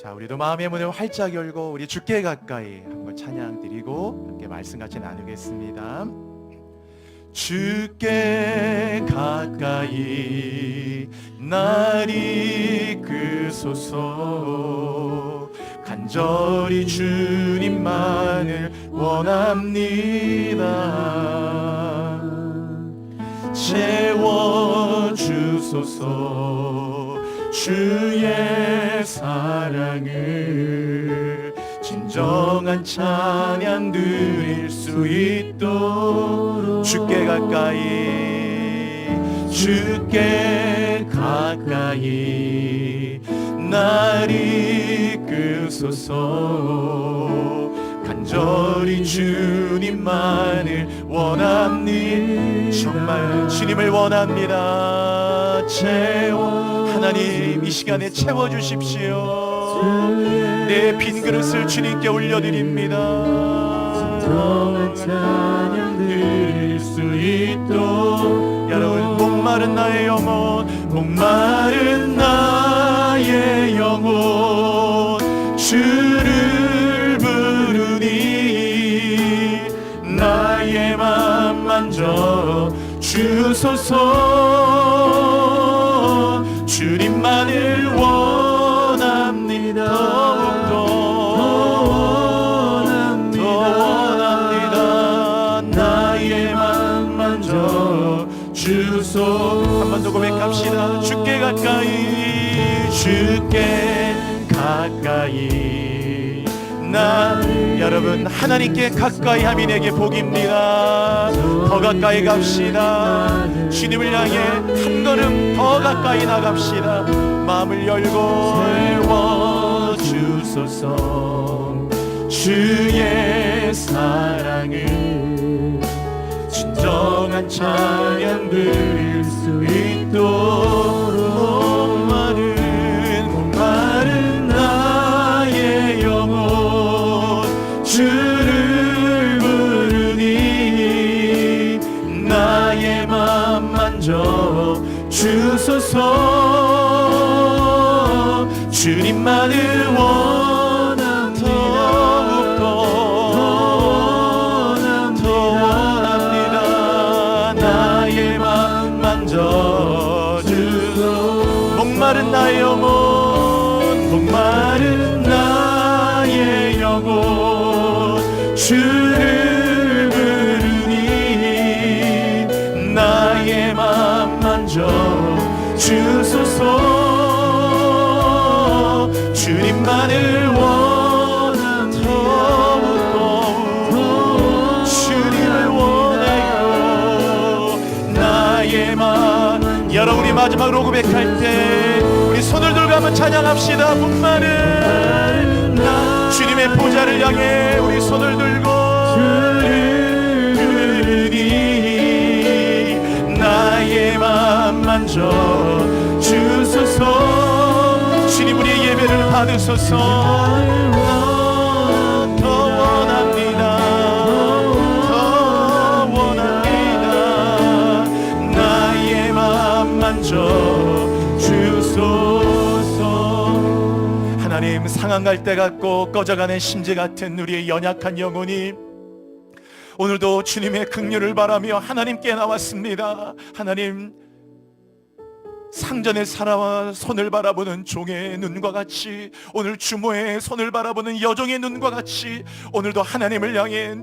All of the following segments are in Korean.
자, 우리도 마음의 문을 활짝 열고 우리 주께 가까이 한번 찬양 드리고 함께 말씀 같이 나누겠습니다. 주께 가까이 날 이끄소서. 간절히 주님만을 원합니다. 채워주소서. 주의 사랑을 진정한 찬양 드릴 수 있도록 주께 가까이 날 이끄소서. 간절히 주님만을 원합니다. 정말 주님을 원합니다. 하나님, 이 시간에 채워주십시오. 내 빈 그릇을 주님께 올려드립니다. 진정한 찬양 드릴 수 있도록. 여러분, 목마른 나의 영혼, 목마른 나의 영혼, 주를 부르니 나의 맘 만져 주소서. 주님만을 원합니다. 더 원합니다. 나의 맘 만져 주소서. 한 번 더 고백합시다. 주께 가까이 여러분, 하나님께 가까이 함이 내게 복입니다. 더 가까이 갑시다. 주님을 향해 한 걸음 더 가까이 나갑시다. 마음을 열고 채워주소서. 주의 사랑을 진정한 찬양 드릴 수 있도록. 목마른 나의 영혼, 주를 부르니 나의 맘 만져 주소서. 주님만을 원합니다. 더 원합니다. 나의 맘 만져 주소서. 목마른 나의 영혼, 목마른 나의 영혼, 주를 부르니 나의 맘 만져 주소서. 주님만을 원합니다. 주님을 원해요. 나의 맘. 여러분이 마지막으로 고백할 때 우리 손을 들고 한번 찬양합시다. 목마른 주님의 보좌를 향해 우리 손을 들고 부르니 나의 맘 만져 주소서. 주님, 우리의 예배를 받으소서. 더 원합니다. 더 원합니다. 나의 맘 만져 주소서. 하나님, 상한 갈대 같고 꺼져가는 심지 같은 우리의 연약한 영혼이 오늘도 주님의 긍휼을 바라며 하나님께 나왔습니다. 하나님, 상전의 사라와 손을 바라보는 종의 눈과 같이, 오늘 주모의 손을 바라보는 여종의 눈과 같이 오늘도 하나님을 향해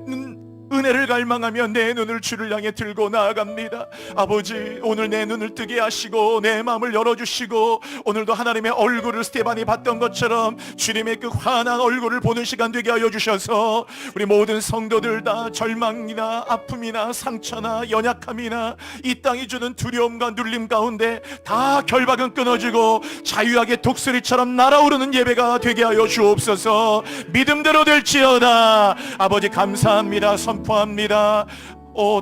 은혜를 갈망하며 내 눈을 주를 향해 들고 나아갑니다. 아버지, 오늘 내 눈을 뜨게 하시고 내 마음을 열어주시고 오늘도 하나님의 얼굴을 스테반이 봤던 것처럼 주님의 그 환한 얼굴을 보는 시간 되게 하여 주셔서 우리 모든 성도들 다 절망이나 아픔이나 상처나 연약함이나 이 땅이 주는 두려움과 눌림 가운데 다 결박은 끊어지고 자유하게 독수리처럼 날아오르는 예배가 되게 하여 주옵소서. 믿음대로 될지어다. 아버지, 감사합니다. 선포합니다.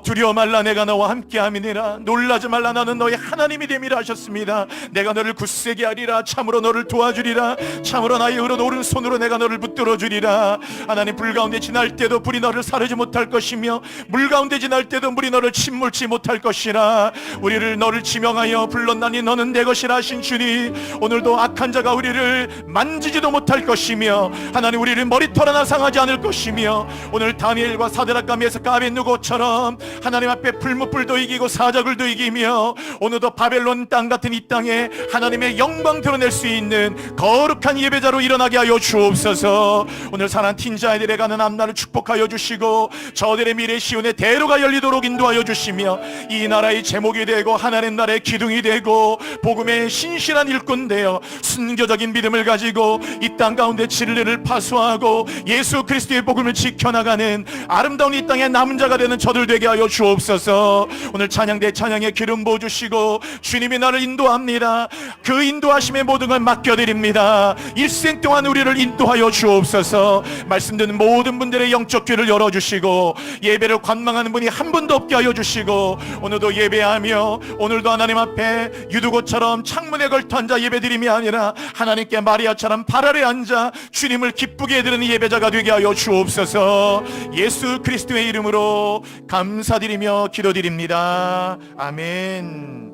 두려워 말라, 내가 너와 함께함이니라. 놀라지 말라, 나는 너의 하나님이 됨이라 하셨습니다. 내가 너를 굳세게 하리라. 참으로 너를 도와주리라. 참으로 나의 오른손으로 내가 너를 붙들어 주리라. 하나님, 불 가운데 지날 때도 불이 너를 사르지 못할 것이며 물 가운데 지날 때도 물이 너를 침몰치 못할 것이라. 우리를 너를 지명하여 불렀나니 너는 내 것이라 하신 주님, 오늘도 악한 자가 우리를 만지지도 못할 것이며, 하나님, 우리를 머리털 하나 상하지 않을 것이며, 오늘 다니엘과 사드락과 메삭과 아벳느고처럼 하나님 앞에 풀무불도 이기고 사자굴도 이기며, 오늘도 바벨론 땅 같은 이 땅에 하나님의 영광 드러낼 수 있는 거룩한 예배자로 일어나게 하여 주옵소서. 오늘 사랑하는 자들에 가는 앞날을 축복하여 주시고, 저들의 미래 시온의 대로가 열리도록 인도하여 주시며, 이 나라의 제목이 되고 하나님 나라의 기둥이 되고 복음의 신실한 일꾼 되어 순교적인 믿음을 가지고 이 땅 가운데 진리를 파수하고 예수 그리스도의 복음을 지켜나가는 아름다운 이 땅의 남은 자가 되는 저들 되게 하여 주옵소서. 오늘 찬양대 찬양의 기름 부어주시고, 주님이 나를 인도합니다. 그 인도하심의 모든 걸 맡겨드립니다. 일생 동안 우리를 인도하여 주옵소서. 말씀 듣는 모든 분들의 영적 귀를 열어주시고, 예배를 관망하는 분이 한 분도 없게 하여 주시고, 오늘도 예배하며 오늘도 하나님 앞에 유두고처럼 창문에 걸터 앉아 예배드림이 아니라 하나님께 마리아처럼 발 아래 앉아 주님을 기쁘게 해드리는 예배자가 되게 하여 주옵소서. 예수 그리스도의 이름으로 감사드리며 기도드립니다. 아멘.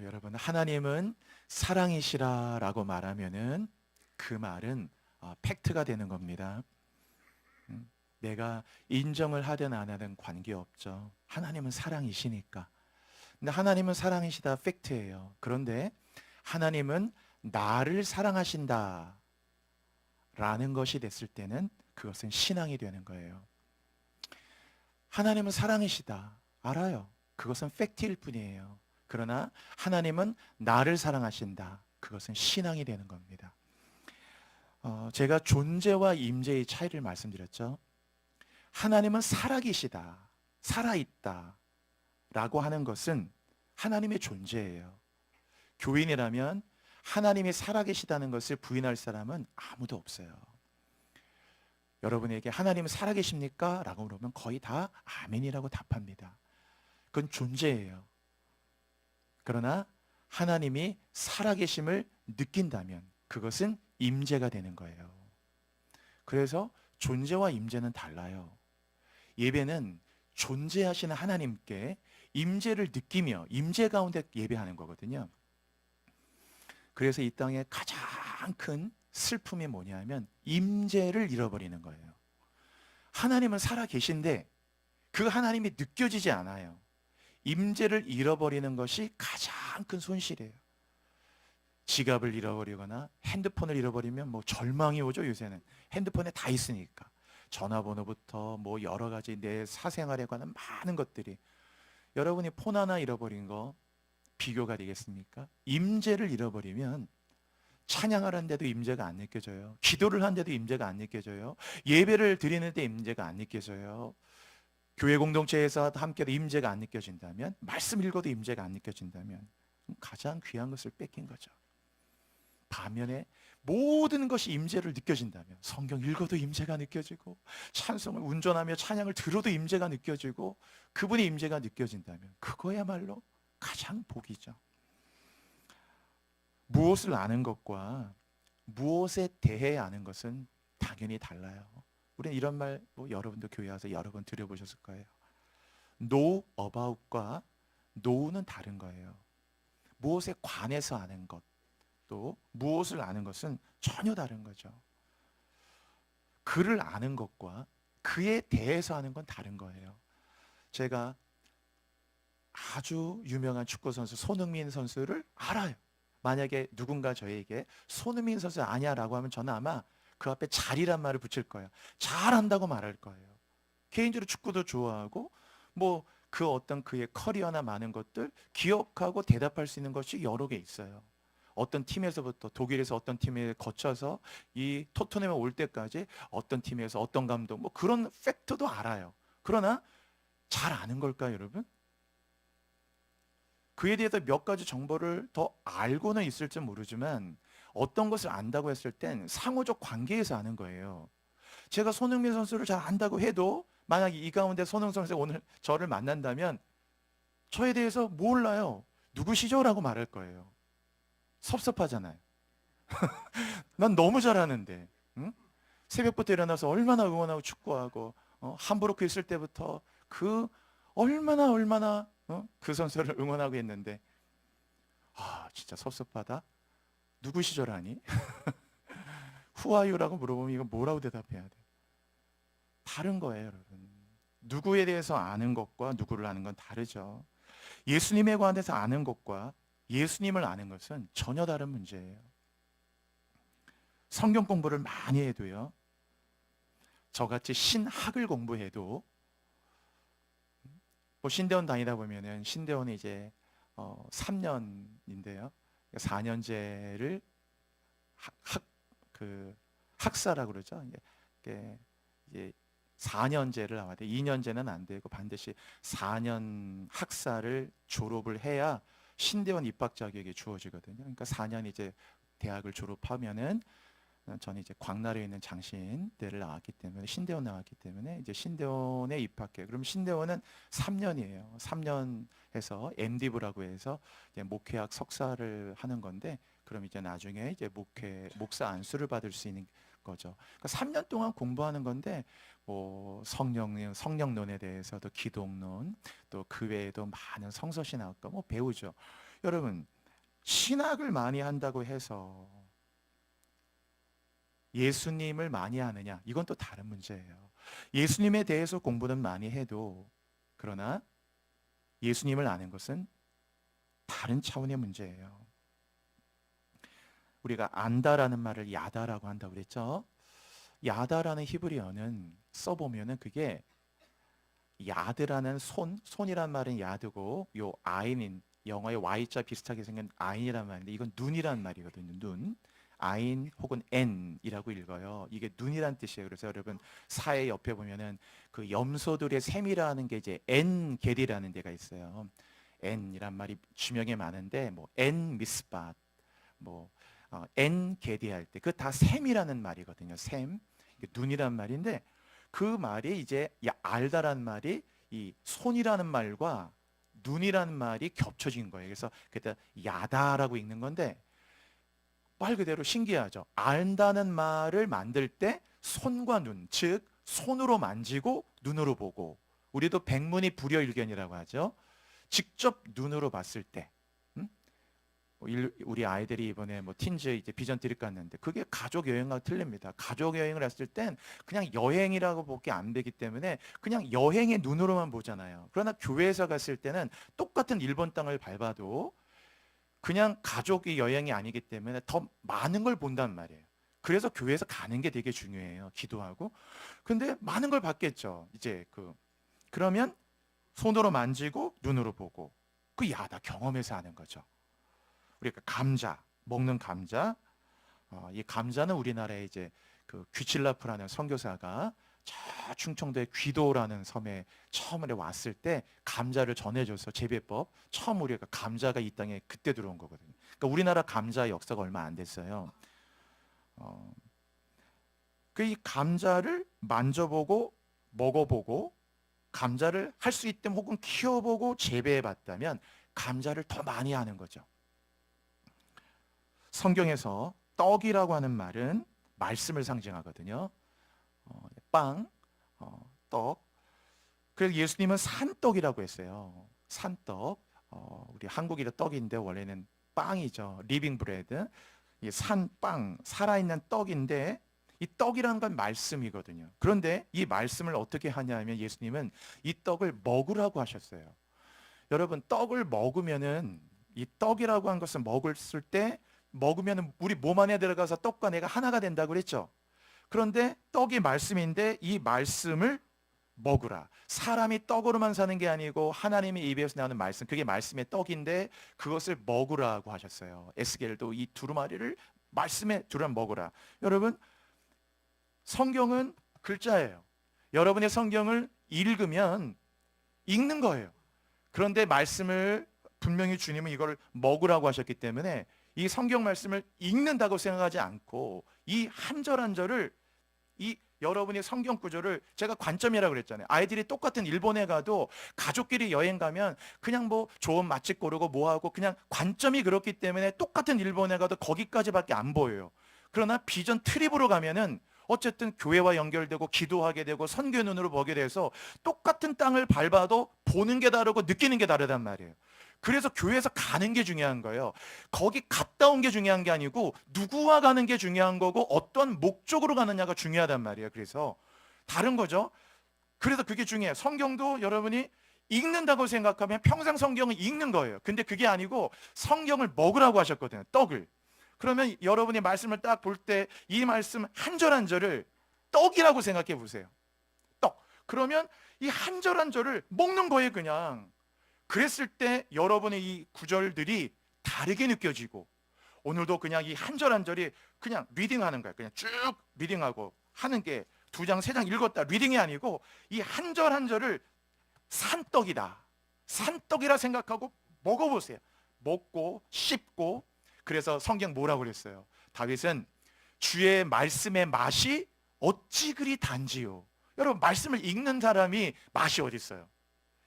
여러분, 하나님은 사랑이시라 라고 말하면은 그 말은 팩트가 되는 겁니다. 내가 인정을 하든 안 하든 관계없죠. 하나님은 사랑이시니까. 근데 하나님은 사랑이시다, 팩트예요. 그런데 하나님은 나를 사랑하신다 라는 것이 됐을 때는 그것은 신앙이 되는 거예요. 하나님은 사랑이시다, 알아요. 그것은 팩트일 뿐이에요. 그러나 하나님은 나를 사랑하신다, 그것은 신앙이 되는 겁니다. 제가 존재와 임재의 차이를 말씀드렸죠. 하나님은 살아계시다, 살아있다 라고 하는 것은 하나님의 존재예요. 교인이라면 하나님이 살아계시다는 것을 부인할 사람은 아무도 없어요. 여러분에게 하나님은 살아계십니까? 라고 물으면 거의 다 아멘이라고 답합니다. 그건 존재예요. 그러나 하나님이 살아계심을 느낀다면 그것은 임재가 되는 거예요. 그래서 존재와 임재는 달라요. 예배는 존재하시는 하나님께 임재를 느끼며 임재 가운데 예배하는 거거든요. 그래서 이 땅에 가장 큰 슬픔이 뭐냐면 임재를 잃어버리는 거예요. 하나님은 살아계신데 그 하나님이 느껴지지 않아요. 임재를 잃어버리는 것이 가장 큰 손실이에요. 지갑을 잃어버리거나 핸드폰을 잃어버리면 뭐 절망이 오죠. 요새는 핸드폰에 다 있으니까 전화번호부터 뭐 여러 가지 내 사생활에 관한 많은 것들이. 여러분이 폰 하나 잃어버린 거 비교가 되겠습니까? 임재를 잃어버리면 찬양을 하는데도 임재가 안 느껴져요. 기도를 하는데도 임재가 안 느껴져요. 예배를 드리는데 임재가 안 느껴져요. 교회 공동체에서 함께도 임재가 안 느껴진다면, 말씀 읽어도 임재가 안 느껴진다면 가장 귀한 것을 뺏긴 거죠. 반면에 모든 것이 임재를 느껴진다면, 성경 읽어도 임재가 느껴지고 찬송을 운전하며 찬양을 들어도 임재가 느껴지고 그분의 임재가 느껴진다면 그거야말로 가장 복이죠. 무엇을 아는 것과 무엇에 대해 아는 것은 당연히 달라요. 우리는 이런 말 여러분도 교회 와서 여러 번 들어보셨을 거예요. know about과 know는 다른 거예요. 무엇에 관해서 아는 것, 또 무엇을 아는 것은 전혀 다른 거죠. 그를 아는 것과 그에 대해서 아는 건 다른 거예요. 제가 아주 유명한 축구선수 손흥민 선수를 알아요. 만약에 누군가 저에게 손흥민 선수 아냐라고 하면 저는 아마 그 앞에 잘이란 말을 붙일 거예요. 잘한다고 말할 거예요. 개인적으로 축구도 좋아하고 뭐 그 어떤 그의 커리어나 많은 것들 기억하고 대답할 수 있는 것이 여러 개 있어요. 어떤 팀에서부터 독일에서 어떤 팀에 거쳐서 이 토트넘에 올 때까지 어떤 팀에서 어떤 감독 뭐 그런 팩트도 알아요. 그러나 잘 아는 걸까요, 여러분? 그에 대해서 몇 가지 정보를 더 알고는 있을지 모르지만 어떤 것을 안다고 했을 땐 상호적 관계에서 아는 거예요. 제가 손흥민 선수를 잘 안다고 해도 만약에 이 가운데 손흥민 선수가 오늘 저를 만난다면 저에 대해서 몰라요. 누구시죠? 라고 말할 거예요. 섭섭하잖아요. 난 너무 잘하는데, 응? 새벽부터 일어나서 얼마나 응원하고 축구하고, 함부르크 있을 때부터 그 얼마나 그 선수를 응원하고 했는데, 아 진짜 섭섭하다. 누구시죠라니? 후아유라고 물어보면 이거 뭐라고 대답해야 돼? 다른 거예요, 여러분. 누구에 대해서 아는 것과 누구를 아는 건 다르죠. 예수님에 관해서 아는 것과 예수님을 아는 것은 전혀 다른 문제예요. 성경 공부를 많이 해도요, 저같이 신학을 공부해도, 뭐 신대원 다니다 보면은 신대원이 이제 3년인데요, 4년제를 학사라고 그러죠. 이게 4년제를 나와야 돼. 2년제는 안 되고 반드시 4년 학사를 졸업을 해야 신대원 입학 자격이 주어지거든요. 그러니까 4년 이제 대학을 졸업하면은, 저는 이제 광나라에 있는 장신대를 나왔기 때문에, 신대원 나왔기 때문에 이제 신대원에 입학해요. 그럼 신대원은 3년이에요. 3년 해서 MD부라고 해서 이제 목회학 석사를 하는 건데, 그럼 이제 나중에 이제 목사 안수를 받을 수 있는 거죠. 그러니까 3년 동안 공부하는 건데, 뭐 성령론에 대해서도 기독론, 또 그 외에도 많은 성서신학과 뭐 배우죠. 여러분, 신학을 많이 한다고 해서 예수님을 많이 아느냐? 이건 또 다른 문제예요. 예수님에 대해서 공부는 많이 해도, 그러나 예수님을 아는 것은 다른 차원의 문제예요. 우리가 안다라는 말을 야다라고 한다고 그랬죠. 야다라는 히브리어는 써보면은 그게 야드라는 손이란 말은 야드고, 요 아인인, 영어의 Y자 비슷하게 생긴 아인이란 말인데, 이건 눈이란 말이거든요. 눈. 아인 혹은 N이라고 읽어요. 이게 눈이란 뜻이에요. 그래서 여러분 사회 옆에 보면은 그 염소들의 샘이라는 게 이제 엔겔이라는 데가 있어요. N이란 말이 주명에 많은데, 뭐 N 미스밭, 뭐 엔겔이 할 때 그 다 샘이라는 말이거든요. 샘. 이게 눈이란 말인데, 그 말이 이제 알다란 말이 이 손이라는 말과 눈이라는 말이 겹쳐진 거예요. 그래서 그때 야다라고 읽는 건데, 말 그대로 신기하죠. 안다는 말을 만들 때 손과 눈, 즉 손으로 만지고 눈으로 보고, 우리도 백문이 불여일견이라고 하죠. 직접 눈으로 봤을 때, 우리 아이들이 이번에 뭐 틴즈 이제 비전 트립 갔는데, 그게 가족 여행과 틀립니다. 가족 여행을 했을 땐 그냥 여행이라고 보기 안 되기 때문에 그냥 여행의 눈으로만 보잖아요. 그러나 교회에서 갔을 때는 똑같은 일본 땅을 밟아도 그냥 가족이 여행이 아니기 때문에 더 많은 걸 본단 말이에요. 그래서 교회에서 가는 게 되게 중요해요. 기도하고. 근데 많은 걸 봤겠죠. 이제 그러면 손으로 만지고 눈으로 보고, 그 야다 경험해서 하는 거죠. 우리가 감자, 먹는 감자, 이 감자는 우리나라에 이제 그 귀칠라프라는 선교사가 저 충청도의 귀도라는 섬에 처음에 왔을 때 감자를 전해줘서 재배법, 처음 우리가 감자가 이 땅에 그때 들어온 거거든요. 그러니까 우리나라 감자 역사가 얼마 안 됐어요. 그 이 감자를 만져보고 먹어보고, 감자를 할 수 있다면 혹은 키워보고 재배해봤다면 감자를 더 많이 아는 거죠. 성경에서 떡이라고 하는 말은 말씀을 상징하거든요. 빵, 떡. 그래서 예수님은 산떡이라고 했어요. 산떡. 우리 한국이라 떡인데 원래는 빵이죠. 리빙 브레드. 이 산빵, 살아있는 떡인데, 이 떡이라는 건 말씀이거든요. 그런데 이 말씀을 어떻게 하냐면, 예수님은 이 떡을 먹으라고 하셨어요. 여러분, 떡을 먹으면은, 이 떡이라고 한 것을 먹었을 때, 먹으면은 우리 몸 안에 들어가서 떡과 내가 하나가 된다고 그랬죠. 그런데 떡이 말씀인데, 이 말씀을 먹으라. 사람이 떡으로만 사는 게 아니고 하나님의 입에서 나오는 말씀, 그게 말씀의 떡인데 그것을 먹으라고 하셨어요. 에스겔도 이 두루마리를 말씀의 두루마리 먹으라. 여러분, 성경은 글자예요. 여러분의 성경을 읽으면 읽는 거예요. 그런데 말씀을 분명히 주님은 이걸 먹으라고 하셨기 때문에 이 성경 말씀을 읽는다고 생각하지 않고 이 한 절 한 절을, 이 여러분이 성경 구조를, 제가 관점이라고 그랬잖아요. 아이들이 똑같은 일본에 가도 가족끼리 여행 가면 그냥 뭐 좋은 맛집 고르고 뭐하고 그냥 관점이 그렇기 때문에 똑같은 일본에 가도 거기까지밖에 안 보여요. 그러나 비전 트립으로 가면은 어쨌든 교회와 연결되고 기도하게 되고 선교 눈으로 보게 돼서 똑같은 땅을 밟아도 보는 게 다르고 느끼는 게 다르단 말이에요. 그래서 교회에서 가는 게 중요한 거예요. 거기 갔다 온 게 중요한 게 아니고 누구와 가는 게 중요한 거고 어떤 목적으로 가느냐가 중요하단 말이에요. 그래서 다른 거죠. 그래서 그게 중요해요. 성경도 여러분이 읽는다고 생각하면 평생 성경을 읽는 거예요. 근데 그게 아니고 성경을 먹으라고 하셨거든요. 떡을. 그러면 여러분이 말씀을 딱 볼 때 이 말씀 한 절 한 절을 떡이라고 생각해 보세요. 떡. 그러면 이 한 절 한 절을 먹는 거예요, 그냥. 그랬을 때 여러분의 이 구절들이 다르게 느껴지고, 오늘도 그냥 이 한 절 한 절이 그냥 리딩하는 거예요. 그냥 쭉 리딩하고 하는 게 2장, 3장 읽었다 리딩이 아니고 이 한 절 한 절을 산떡이다, 산떡이라 생각하고 먹어보세요. 먹고 씹고. 그래서 성경 뭐라고 그랬어요? 다윗은 주의 말씀의 맛이 어찌 그리 단지요. 여러분, 말씀을 읽는 사람이 맛이 어디 있어요?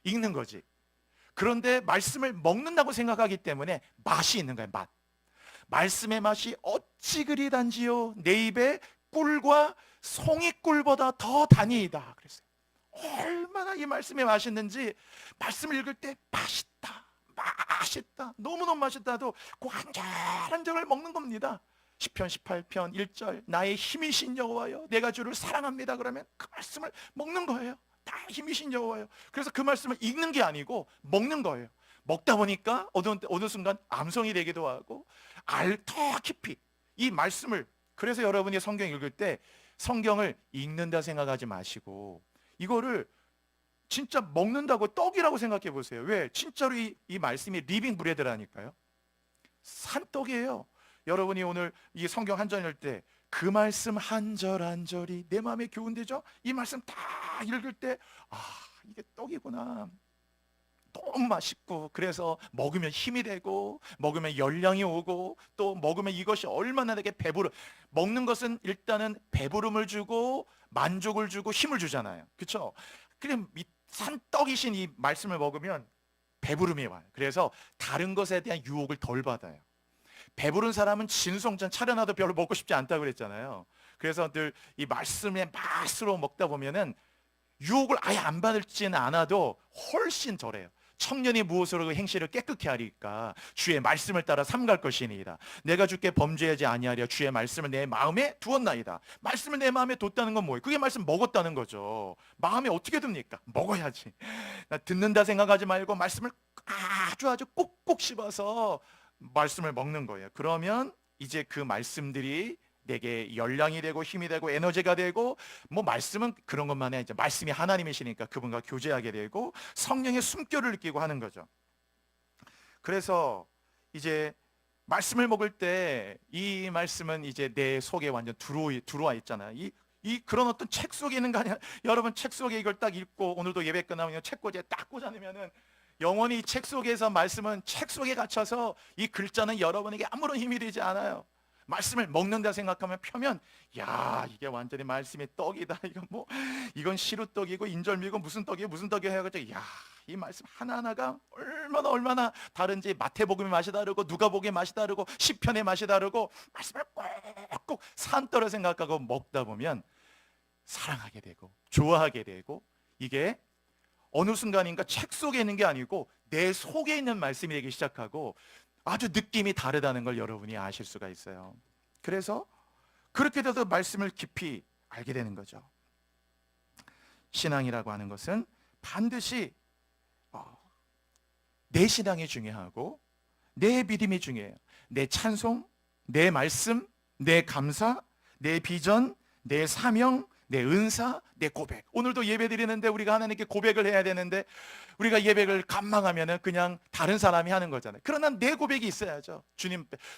읽는 거지. 그런데 말씀을 먹는다고 생각하기 때문에 맛이 있는 거예요. 맛. 말씀의 맛이 어찌 그리 단지요. 내 입에 꿀과 송이꿀보다 더 단이이다. 그랬어요. 얼마나 이 말씀이 맛있는지, 말씀을 읽을 때 맛있다, 맛있다, 너무너무 맛있다도 그 한 절 한 절을 먹는 겁니다. 시편 18편 1절, 나의 힘이신 여호와여 내가 주를 사랑합니다. 그러면 그 말씀을 먹는 거예요. 다 힘이신 여호와여. 그래서 그 말씀을 읽는 게 아니고 먹는 거예요. 먹다 보니까 어느 순간 암송이 되기도 하고 더 깊이 이 말씀을. 그래서 여러분이 성경 읽을 때 성경을 읽는다 생각하지 마시고 이거를 진짜 먹는다고, 떡이라고 생각해 보세요. 왜? 진짜로 이 말씀이 리빙 브레드라니까요. 산떡이에요. 여러분이 오늘 이 성경 한 절 읽을 때 그 말씀 한 절 한 절이 내 마음에 교훈되죠? 이 말씀 다 읽을 때 이게 떡이구나. 너무 맛있고, 그래서 먹으면 힘이 되고 먹으면 열량이 오고 또 먹으면 이것이 얼마나 내게 먹는 것은 일단은 배부름을 주고 만족을 주고 힘을 주잖아요. 그렇죠? 그럼 산떡이신 이 말씀을 먹으면 배부름이 와요. 그래서 다른 것에 대한 유혹을 덜 받아요. 배부른 사람은 진송전 차려놔도 별로 먹고 싶지 않다고 그랬잖아요. 그래서 늘 이 말씀의 맛으로 먹다 보면은 유혹을 아예 안 받을지는 않아도 훨씬 덜해요. 청년이 무엇으로 그 행실을 깨끗게 하리까? 주의 말씀을 따라 삼갈 것이니이다. 내가 주께 범죄하지 아니하려 주의 말씀을 내 마음에 두었나이다. 말씀을 내 마음에 뒀다는 건 뭐예요? 그게 말씀 먹었다는 거죠. 마음에 어떻게 듭니까? 먹어야지. 나 듣는다 생각하지 말고 말씀을 아주 꼭꼭 씹어서 말씀을 먹는 거예요. 그러면 이제 그 말씀들이 내게 열량이 되고 힘이 되고 에너지가 되고, 뭐 말씀은 그런 것만 해. 이제 말씀이 하나님이시니까 그분과 교제하게 되고 성령의 숨결을 느끼고 하는 거죠. 그래서 이제 말씀을 먹을 때 이 말씀은 이제 내 속에 완전 들어와 있잖아요. 이 그런 어떤 책 속에 있는 거 아니야. 여러분, 책 속에 이걸 딱 읽고 오늘도 예배 끝나면 책꽂이에 딱 꽂아놓으면은 영원히 책 속에서 말씀은 책 속에 갇혀서 이 글자는 여러분에게 아무런 힘이 되지 않아요. 말씀을 먹는다 생각하면 펴면, 야, 이게 완전히 말씀의 떡이다. 이건 시루떡이고 인절미고 무슨 떡이고 해가지고, 야, 이 말씀 하나하나가 얼마나 다른지, 마태복음의 맛이 다르고 누가복음의 맛이 다르고 시편의 맛이 다르고, 말씀을 꼭꼭 산떡을 생각하고 먹다 보면 사랑하게 되고 좋아하게 되고, 이게 어느 순간인가 책 속에 있는 게 아니고 내 속에 있는 말씀이 되기 시작하고 아주 느낌이 다르다는 걸 여러분이 아실 수가 있어요. 그래서 그렇게 돼서 말씀을 깊이 알게 되는 거죠. 신앙이라고 하는 것은 반드시 내 신앙이 중요하고 내 믿음이 중요해요. 내 찬송, 내 말씀, 내 감사, 내 비전, 내 사명, 내 은사, 내 고백. 오늘도 예배 드리는데 우리가 하나님께 고백을 해야 되는데 우리가 예배를 감망하면은 그냥 다른 사람이 하는 거잖아요. 그러나 내 고백이 있어야죠.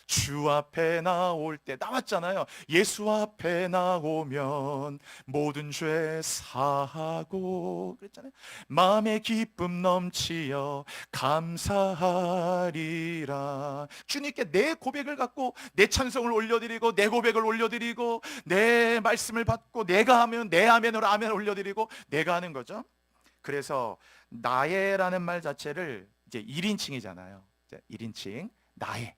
주 앞에 나올 때 나왔잖아요. 예수 앞에 나오면 모든 죄 사하고 그랬잖아요. 마음의 기쁨 넘치어 감사하리라. 주님께 내 고백을 갖고 내 찬송을 올려드리고 내 고백을 올려드리고 내 말씀을 받고 내가 하면 내 아멘으로 아멘 올려드리고 내가 하는 거죠. 그래서 나의라는 말 자체를 이제 1인칭이잖아요. 1인칭 나의.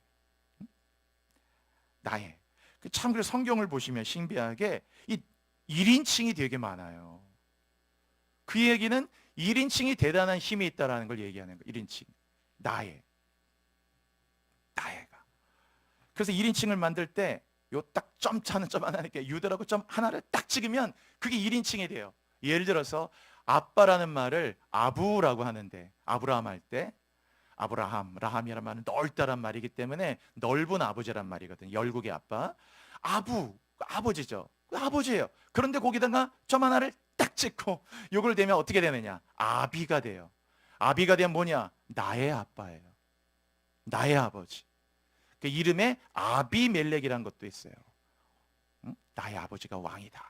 참 그 성경을 보시면 신비하게 이 1인칭이 되게 많아요. 그 얘기는 1인칭이 대단한 힘이 있다라는 걸 얘기하는 거예요. 1인칭 나의가. 그래서 1인칭을 만들 때 요 딱 점 차는 점 하나 이렇게 유도라고 점 하나를 딱 찍으면 그게 1인칭이 돼요. 예를 들어서 아빠라는 말을 아부라고 하는데 아브라함 할 때 라함이라는 말은 넓다란 말이기 때문에 넓은 아버지란 말이거든요. 열국의 아빠. 아버지죠. 아버지예요. 그런데 거기다가 점 하나를 딱 찍고 요걸 대면 어떻게 되느냐? 아비가 돼요. 아비가 되면 뭐냐? 나의 아빠예요. 나의 아버지. 그 이름에 아비멜렉이라는 것도 있어요. 나의 아버지가 왕이다.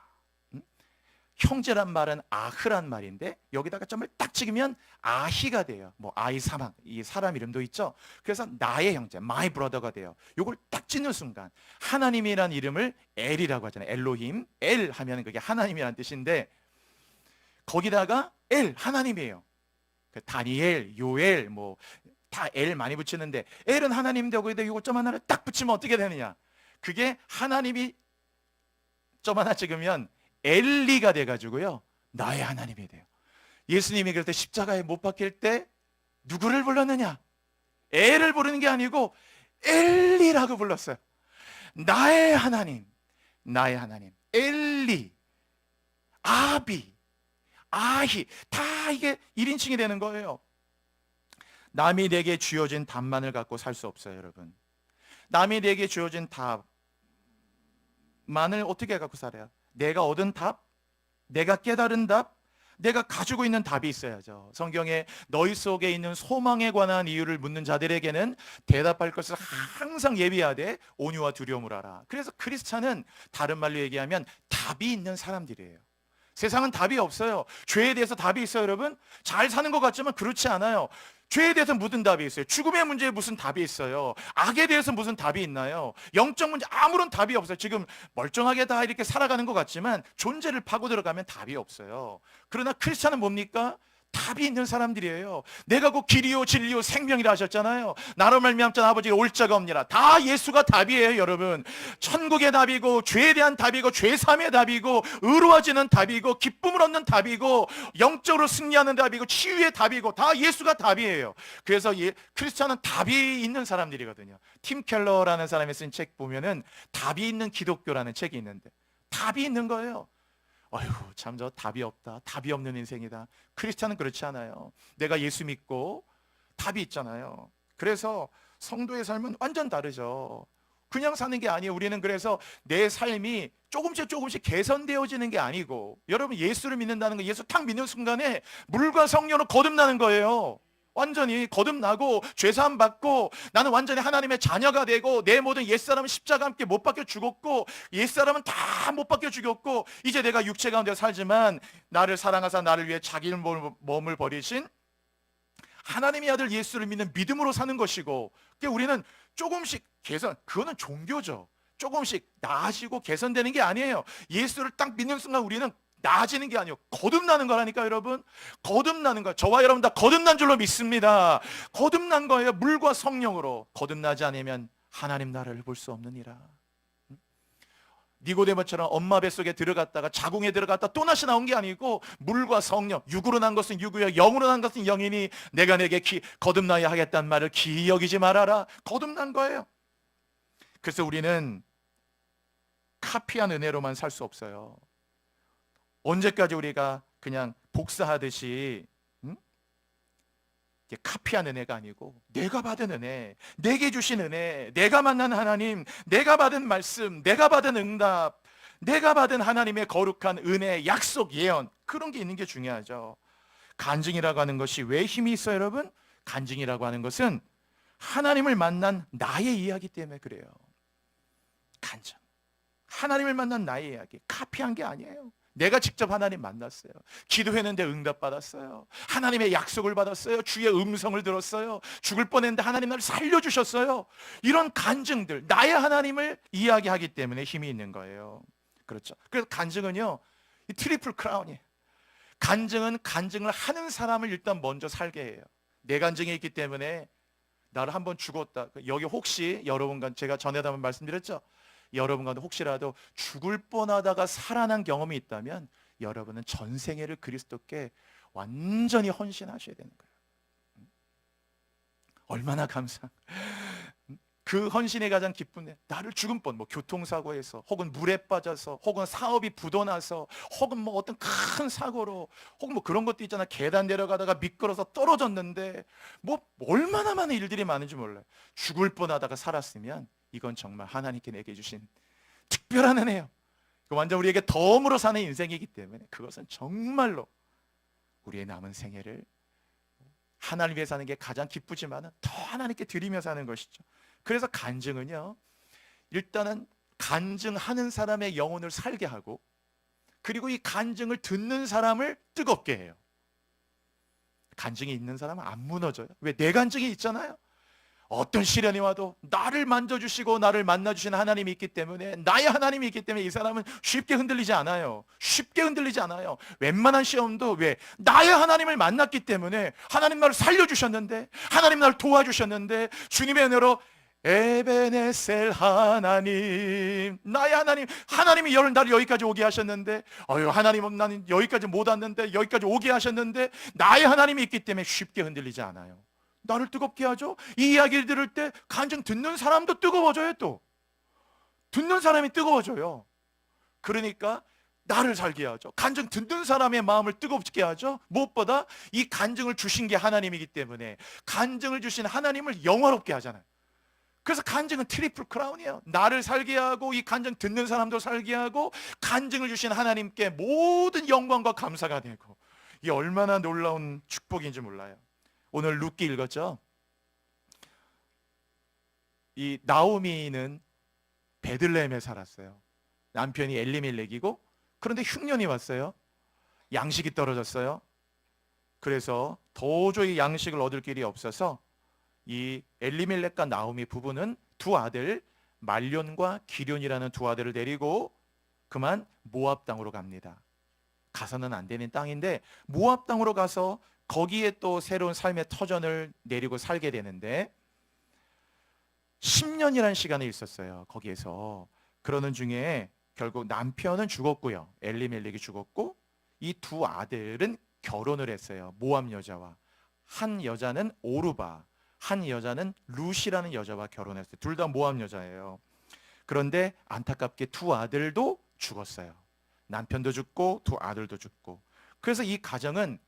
형제란 말은 아흐란 말인데 여기다가 점을 딱 찍으면 아히가 돼요. 뭐 아이사막, 이 사람 이름도 있죠. 그래서 나의 형제, my brother가 돼요. 요걸 딱 찍는 순간 하나님이란 이름을 엘이라고 하잖아요. 엘로힘, 엘 하면 그게 하나님이란 뜻인데 거기다가 엘, 하나님이에요. 다니엘, 요엘 뭐 다 엘 많이 붙이는데 엘은 하나님인데 거기다 요거 점 하나를 딱 붙이면 어떻게 되느냐? 그게 하나님이 점 하나 찍으면 엘리가 돼가지고요 나의 하나님이 돼요. 예수님이 그럴 때 십자가에 못 박힐 때 누구를 불렀느냐? 엘을 부르는 게 아니고 엘리라고 불렀어요. 나의 하나님, 엘리, 아비, 아히 다 이게 1인칭이 되는 거예요. 남이 내게 주어진 답만을 갖고 살 수 없어요, 여러분. 남이 내게 주어진 답만을 어떻게 갖고 살아요? 내가 얻은 답, 내가 깨달은 답, 내가 가지고 있는 답이 있어야죠. 성경에 너희 속에 있는 소망에 관한 이유를 묻는 자들에게는 대답할 것을 항상 예비하되 온유와 두려움을 하라. 그래서 크리스찬은 다른 말로 얘기하면 답이 있는 사람들이에요. 세상은 답이 없어요. 죄에 대해서 답이 있어요, 여러분? 잘 사는 것 같지만 그렇지 않아요. 죄에 대해서 무슨 답이 있어요? 죽음의 문제에 무슨 답이 있어요? 악에 대해서 무슨 답이 있나요? 영적 문제 아무런 답이 없어요. 지금 멀쩡하게 다 이렇게 살아가는 것 같지만 존재를 파고 들어가면 답이 없어요. 그러나 크리스찬은 뭡니까? 답이 있는 사람들이에요. 내가 곧 길이요 진리요 생명이라 하셨잖아요. 나로 말미암자 아버지가 올 자가 없니라. 다 예수가 답이에요, 여러분. 천국의 답이고 죄에 대한 답이고 죄사함의 답이고 의로워지는 답이고 기쁨을 얻는 답이고 영적으로 승리하는 답이고 치유의 답이고 다 예수가 답이에요. 그래서 크리스찬은 답이 있는 사람들이거든요. 팀 켈러라는 사람이 쓴 책 보면은 답이 있는 기독교라는 책이 있는데 답이 있는 거예요. 아이고 참 저 답이 없다. 답이 없는 인생이다. 크리스찬은 그렇지 않아요. 내가 예수 믿고 답이 있잖아요. 그래서 성도의 삶은 완전 다르죠. 그냥 사는 게 아니에요. 우리는 그래서 내 삶이 조금씩 개선되어지는 게 아니고 여러분 예수를 믿는다는 거 예수 탁 믿는 순간에 물과 성령으로 거듭나는 거예요. 완전히 거듭나고 죄사함 받고 나는 완전히 하나님의 자녀가 되고 내 모든 옛사람은 십자가 함께 못 박혀 죽었고 옛사람은 다 못 박혀 죽였고 이제 내가 육체 가운데 살지만 나를 사랑하사 나를 위해 자기 몸을 버리신 하나님의 아들 예수를 믿는 믿음으로 사는 것이고 우리는 조금씩 개선, 그거는 종교죠. 조금씩 나아지고 개선되는 게 아니에요. 예수를 딱 믿는 순간 우리는 나아지는 게 아니에요. 거듭나는 거라니까 여러분. 거듭나는 거. 저와 여러분 다 거듭난 줄로 믿습니다. 거듭난 거예요. 물과 성령으로. 거듭나지 않으면 하나님 나라를 볼 수 없느니라. 니고데모처럼 엄마 뱃속에 들어갔다가 자궁에 들어갔다 또 다시 나온 게 아니고 물과 성령, 육으로 난 것은 육이요 영으로 난 것은 영이니 내가 내게 거듭나야 하겠다는 말을 기억이지 말아라. 거듭난 거예요. 그래서 우리는 카피한 은혜로만 살 수 없어요. 언제까지 우리가 그냥 복사하듯이 카피한 은혜가 아니고 내가 받은 은혜, 내게 주신 은혜, 내가 만난 하나님, 내가 받은 말씀, 내가 받은 응답, 내가 받은 하나님의 거룩한 은혜, 약속, 예언, 그런 게 있는 게 중요하죠. 간증이라고 하는 것이 왜 힘이 있어요, 여러분? 간증이라고 하는 것은 하나님을 만난 나의 이야기 때문에 그래요. 간증. 하나님을 만난 나의 이야기. 카피한 게 아니에요. 내가 직접 하나님 만났어요. 기도했는데 응답받았어요. 하나님의 약속을 받았어요. 주의 음성을 들었어요. 죽을 뻔했는데 하나님 나를 살려주셨어요. 이런 간증들, 나의 하나님을 이야기하기 때문에 힘이 있는 거예요. 그렇죠. 그래서 간증은요, 이 트리플 크라운이에요. 간증은 간증을 하는 사람을 일단 먼저 살게 해요. 내 간증이 있기 때문에 나를 한번 죽었다. 여기 혹시 여러분과 제가 전에도 한번 말씀드렸죠. 여러분 가운데 혹시라도 죽을 뻔하다가 살아난 경험이 있다면 여러분은 전생애를 그리스도께 완전히 헌신하셔야 되는 거예요. 얼마나 그 헌신의 가장 기쁜 데, 나를 죽은 뻔, 뭐 교통사고에서, 혹은 물에 빠져서, 혹은 사업이 부도나서, 혹은 뭐 어떤 큰 사고로, 혹은 뭐 그런 것도 있잖아. 계단 내려가다가 미끄러서 떨어졌는데 뭐 얼마나 많은 일들이 많은지 몰라요. 죽을 뻔하다가 살았으면 이건 정말 하나님께 내게 주신 특별한 은혜예요. 완전 우리에게 덤으로 사는 인생이기 때문에 그것은 정말로 우리의 남은 생애를 하나님 위해 사는 게 가장 기쁘지만 더 하나님께 드리며 사는 것이죠. 그래서 간증은요, 일단은 간증하는 사람의 영혼을 살게 하고, 그리고 이 간증을 듣는 사람을 뜨겁게 해요. 간증이 있는 사람은 안 무너져요. 왜? 내 간증이 있잖아요. 어떤 시련이 와도 나를 만져주시고 나를 만나주시는 하나님이 있기 때문에, 나의 하나님이 있기 때문에 이 사람은 쉽게 흔들리지 않아요. 쉽게 흔들리지 않아요. 웬만한 시험도 왜? 나의 하나님을 만났기 때문에, 하나님 나를 살려주셨는데, 하나님 나를 도와주셨는데, 주님의 은혜로 에베네셀 하나님, 나의 하나님, 하나님이 나를 여기까지 오게 하셨는데, 하나님 나는 여기까지 못 왔는데, 여기까지 오게 하셨는데, 나의 하나님이 있기 때문에 쉽게 흔들리지 않아요. 나를 뜨겁게 하죠. 이 이야기를 들을 때 간증 듣는 사람도 뜨거워져요. 또 듣는 사람이 뜨거워져요. 그러니까 나를 살게 하죠. 간증 듣는 사람의 마음을 뜨겁게 하죠. 무엇보다 이 간증을 주신 게 하나님이기 때문에 간증을 주신 하나님을 영화롭게 하잖아요. 그래서 간증은 트리플 크라운이에요. 나를 살게 하고, 이 간증 듣는 사람도 살게 하고, 간증을 주신 하나님께 모든 영광과 감사가 되고, 이게 얼마나 놀라운 축복인지 몰라요. 오늘 룻기 읽었죠? 이 나오미는 베들레헴에 살았어요. 남편이 엘리멜렉이고, 그런데 흉년이 왔어요. 양식이 떨어졌어요. 그래서 도저히 양식을 얻을 길이 없어서 이 엘리멜렉과 나오미 부부는 두 아들, 말론과 기럐이라는 두 아들을 데리고 그만 모압 땅으로 갑니다. 가서는 안 되는 땅인데 모압 땅으로 가서 거기에 또 새로운 삶의 터전을 내리고 살게 되는데, 10년이라는 시간이 있었어요. 거기에서. 그러는 중에 결국 남편은 죽었고요. 엘리멜렉이 죽었고, 이 두 아들은 결혼을 했어요. 모압 여자와. 한 여자는 오르바, 한 여자는 룻이라는 여자와 결혼했어요. 둘 다 모압 여자예요. 그런데 안타깝게 두 아들도 죽었어요. 남편도 죽고 두 아들도 죽고. 그래서 이 가정은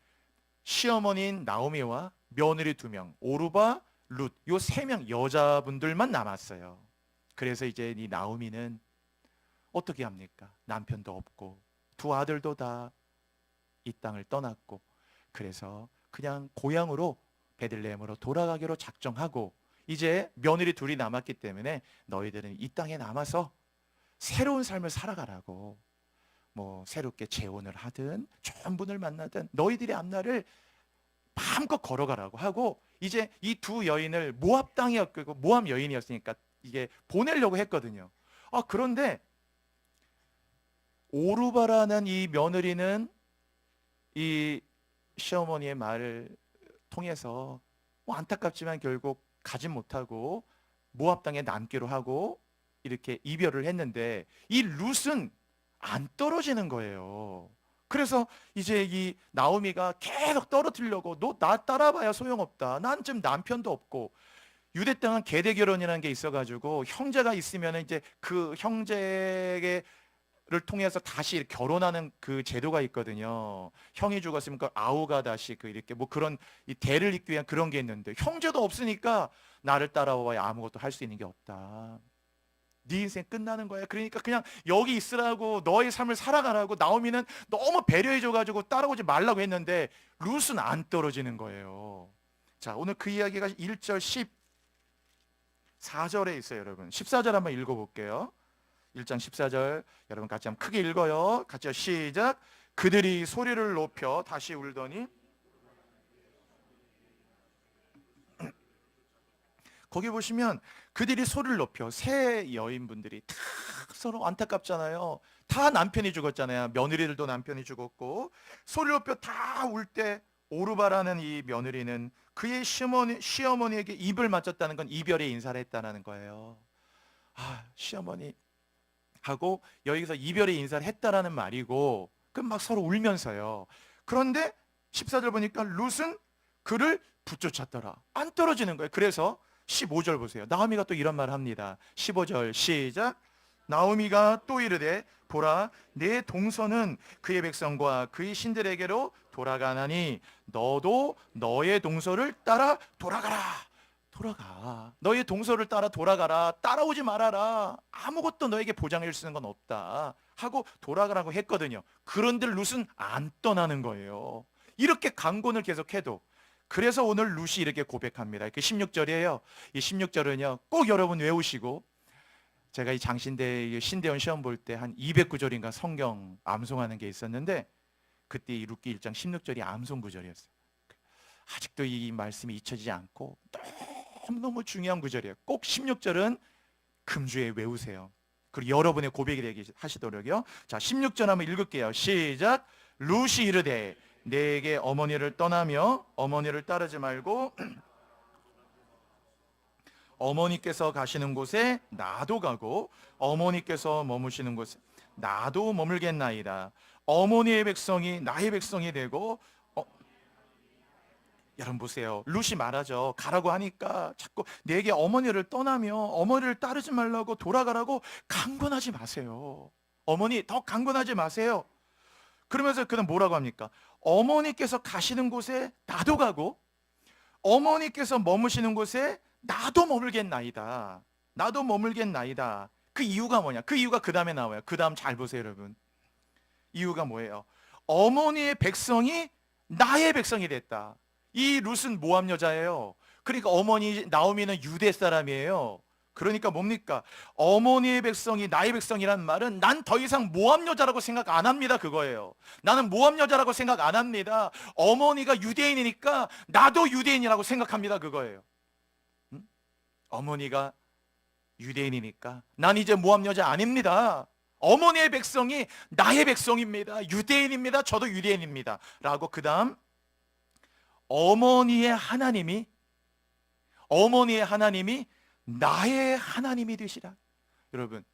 시어머니인 나오미와 며느리 2명, 오르바, 룻, 요 3명 여자분들만 남았어요. 그래서 이제 이 나오미는 어떻게 합니까? 남편도 없고 두 아들도 다 이 땅을 떠났고, 그래서 그냥 고향으로 베들레헴으로 돌아가기로 작정하고, 이제 며느리 2이 남았기 때문에 너희들은 이 땅에 남아서 새로운 삶을 살아가라고, 뭐 새롭게 재혼을 하든 좋은 분을 만나든 너희들의 앞날을 마음껏 걸어가라고 하고, 이제 이 두 여인을 모압 땅이었고 모압 여인이었으니까 이게 보내려고 했거든요. 그런데 오르바라는 이 며느리는 이 시어머니의 말을 통해서 뭐 안타깝지만 결국 가지 못하고 모압 땅에 남기로 하고 이렇게 이별을 했는데, 이 룻은 안 떨어지는 거예요. 그래서 이제 이 나오미가 계속 떨어뜨리려고, 너 나 따라봐야 소용없다. 난 지금 남편도 없고, 유대 땅은 계대 결혼이라는 게 있어가지고 형제가 있으면 이제 그 형제를 통해서 다시 결혼하는 그 제도가 있거든요. 형이 죽었으면 그 아우가 다시 그 이렇게 뭐 그런 이 대를 잇기 위한 그런 게 있는데, 형제도 없으니까 나를 따라와야 아무것도 할 수 있는 게 없다. 네 인생 끝나는 거야. 그러니까 그냥 여기 있으라고, 너의 삶을 살아가라고. 나오미는 너무 배려해줘가지고 따라오지 말라고 했는데 룻은 안 떨어지는 거예요. 자, 오늘 그 이야기가 1절 14절에 있어요. 여러분 14절 한번 읽어볼게요. 1장 14절 여러분 같이 한번 크게 읽어요. 같이 시작. 그들이 소리를 높여 다시 울더니, 거기 보시면 그들이 소리를 높여, 세 여인분들이 다 서로 안타깝잖아요. 다 남편이 죽었잖아요. 며느리들도 남편이 죽었고 소리를 높여 다 울 때 오르바라는 이 며느리는 그의 시어머니에게 입을 맞췄다는 건 이별의 인사를 했다는 거예요. 아, 시어머니 하고 여기서 이별의 인사를 했다라는 말이고, 그럼 막 서로 울면서요. 그런데 14절 보니까 룻은 그를 붙쫓았더라. 안 떨어지는 거예요. 그래서 15절 보세요. 나오미가 또 이런 말을 합니다. 15절 시작. 나오미가 또 이르되 보라, 내 동서는 그의 백성과 그의 신들에게로 돌아가나니 너도 너의 동서를 따라 돌아가라. 돌아가. 너의 동서를 따라 돌아가라. 따라오지 말아라. 아무것도 너에게 보장해 줄 수 있는 건 없다 하고 돌아가라고 했거든요. 그런데 룻은 안 떠나는 거예요. 이렇게 강권을 계속해도. 그래서 오늘 룻이 이렇게 고백합니다. 그 16절이에요. 이 16절은요 꼭 여러분 외우시고, 제가 이 장신대 신대원 시험 볼 때 한 209절인가 성경 암송하는 게 있었는데, 그때 이 룻기 1장 16절이 암송 구절이었어요. 아직도 이 말씀이 잊혀지지 않고 너무너무 중요한 구절이에요. 꼭 16절은 금주에 외우세요. 그리고 여러분의 고백이 되게 하시도록요. 자, 16절 한번 읽을게요. 시작. 룻이 이르되 내게 어머니를 떠나며 어머니를 따르지 말고 어머니께서 가시는 곳에 나도 가고 어머니께서 머무시는 곳에 나도 머물겠나이다. 어머니의 백성이 나의 백성이 되고, 여러분 보세요. 룻이 말하죠. 가라고 하니까 자꾸 내게 어머니를 떠나며 어머니를 따르지 말라고 돌아가라고 강권하지 마세요. 어머니 더 강권하지 마세요. 그러면서 그는 뭐라고 합니까? 어머니께서 가시는 곳에 나도 가고 어머니께서 머무시는 곳에 나도 머물겠나이다. 나도 머물겠나이다. 그 이유가 뭐냐? 그 이유가 그 다음에 나와요. 그 다음 잘 보세요, 여러분. 이유가 뭐예요? 어머니의 백성이 나의 백성이 됐다. 이 룻은 모압 여자예요. 그러니까 어머니 나오미는 유대 사람이에요. 그러니까 뭡니까? 어머니의 백성이 나의 백성이란 말은 난 더 이상 모압 여자라고 생각 안 합니다. 그거예요. 나는 모압 여자라고 생각 안 합니다. 어머니가 유대인이니까 나도 유대인이라고 생각합니다. 그거예요. 응? 어머니가 유대인이니까 난 이제 모압 여자 아닙니다. 어머니의 백성이 나의 백성입니다. 유대인입니다. 저도 유대인입니다. 라고 그 다음 어머니의 하나님이 나의 하나님이 되시라. 여러분,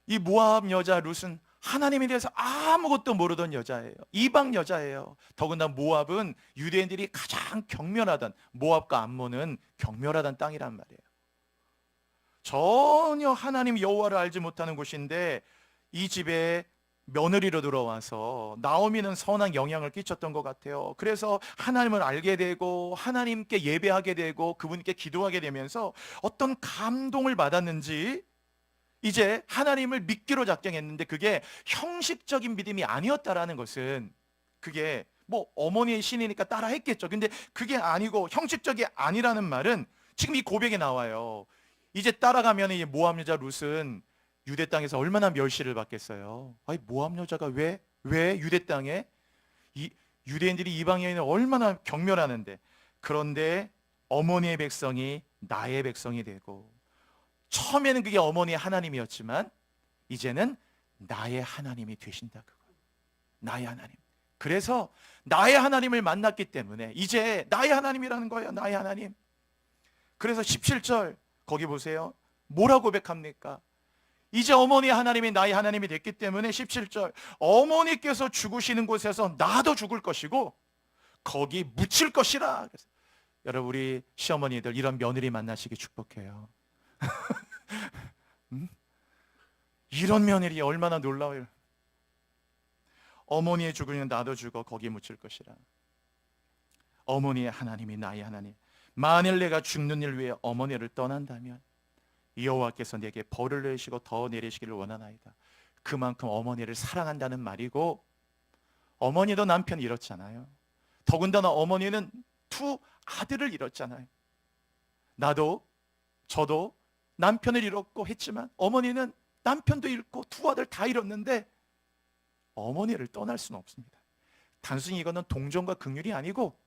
이 모압 여자 룻은 하나님에 대해서 아무것도 모르던 여자예요. 이방 여자예요. 더군다나 모압은 유대인들이 가장 경멸하던, 모압과 암몬은 경멸하던 땅이란 말이에요. 전혀 하나님 여호와를 알지 못하는 곳인데 이 집에 며느리로 들어와서 나오미는 선한 영향을 끼쳤던 것 같아요. 그래서 하나님을 알게 되고 하나님께 예배하게 되고 그분께 기도하게 되면서 어떤 감동을 받았는지 이제 하나님을 믿기로 작정했는데, 그게 형식적인 믿음이 아니었다라는 것은, 그게 뭐 어머니의 신이니까 따라 했겠죠. 근데 그게 아니고 형식적이 아니라는 말은 지금 이 고백에 나와요. 이제 따라가면 이 모압 여자 룻은 유대 땅에서 얼마나 멸시를 받겠어요. 아니 모압 여자가 왜 유대 땅에, 이 유대인들이 이방인을 얼마나 경멸하는데, 그런데 어머니의 백성이 나의 백성이 되고, 처음에는 그게 어머니의 하나님이었지만 이제는 나의 하나님이 되신다. 그거 나의 하나님. 그래서 나의 하나님을 만났기 때문에 이제 나의 하나님이라는 거예요. 나의 하나님. 그래서 17절 거기 보세요. 뭐라고 고백합니까? 이제 어머니의 하나님이 나의 하나님이 됐기 때문에 17절 어머니께서 죽으시는 곳에서 나도 죽을 것이고 거기 묻힐 것이라. 그래서 여러분, 우리 시어머니들 이런 며느리 만나시기 축복해요. 이런 며느리 얼마나 놀라워요. 어머니의 죽으면 나도 죽어 거기 묻힐 것이라. 어머니의 하나님이 나의 하나님. 만일 내가 죽는 일 위해 어머니를 떠난다면 여호와께서 내게 벌을 내리시고 더 내리시기를 원하나이다. 그만큼 어머니를 사랑한다는 말이고, 어머니도 남편 잃었잖아요. 더군다나 어머니는 두 아들을 잃었잖아요. 저도 남편을 잃었고 했지만 어머니는 남편도 잃고 두 아들 다 잃었는데 어머니를 떠날 수는 없습니다. 단순히 이거는 동정과 긍휼이 아니고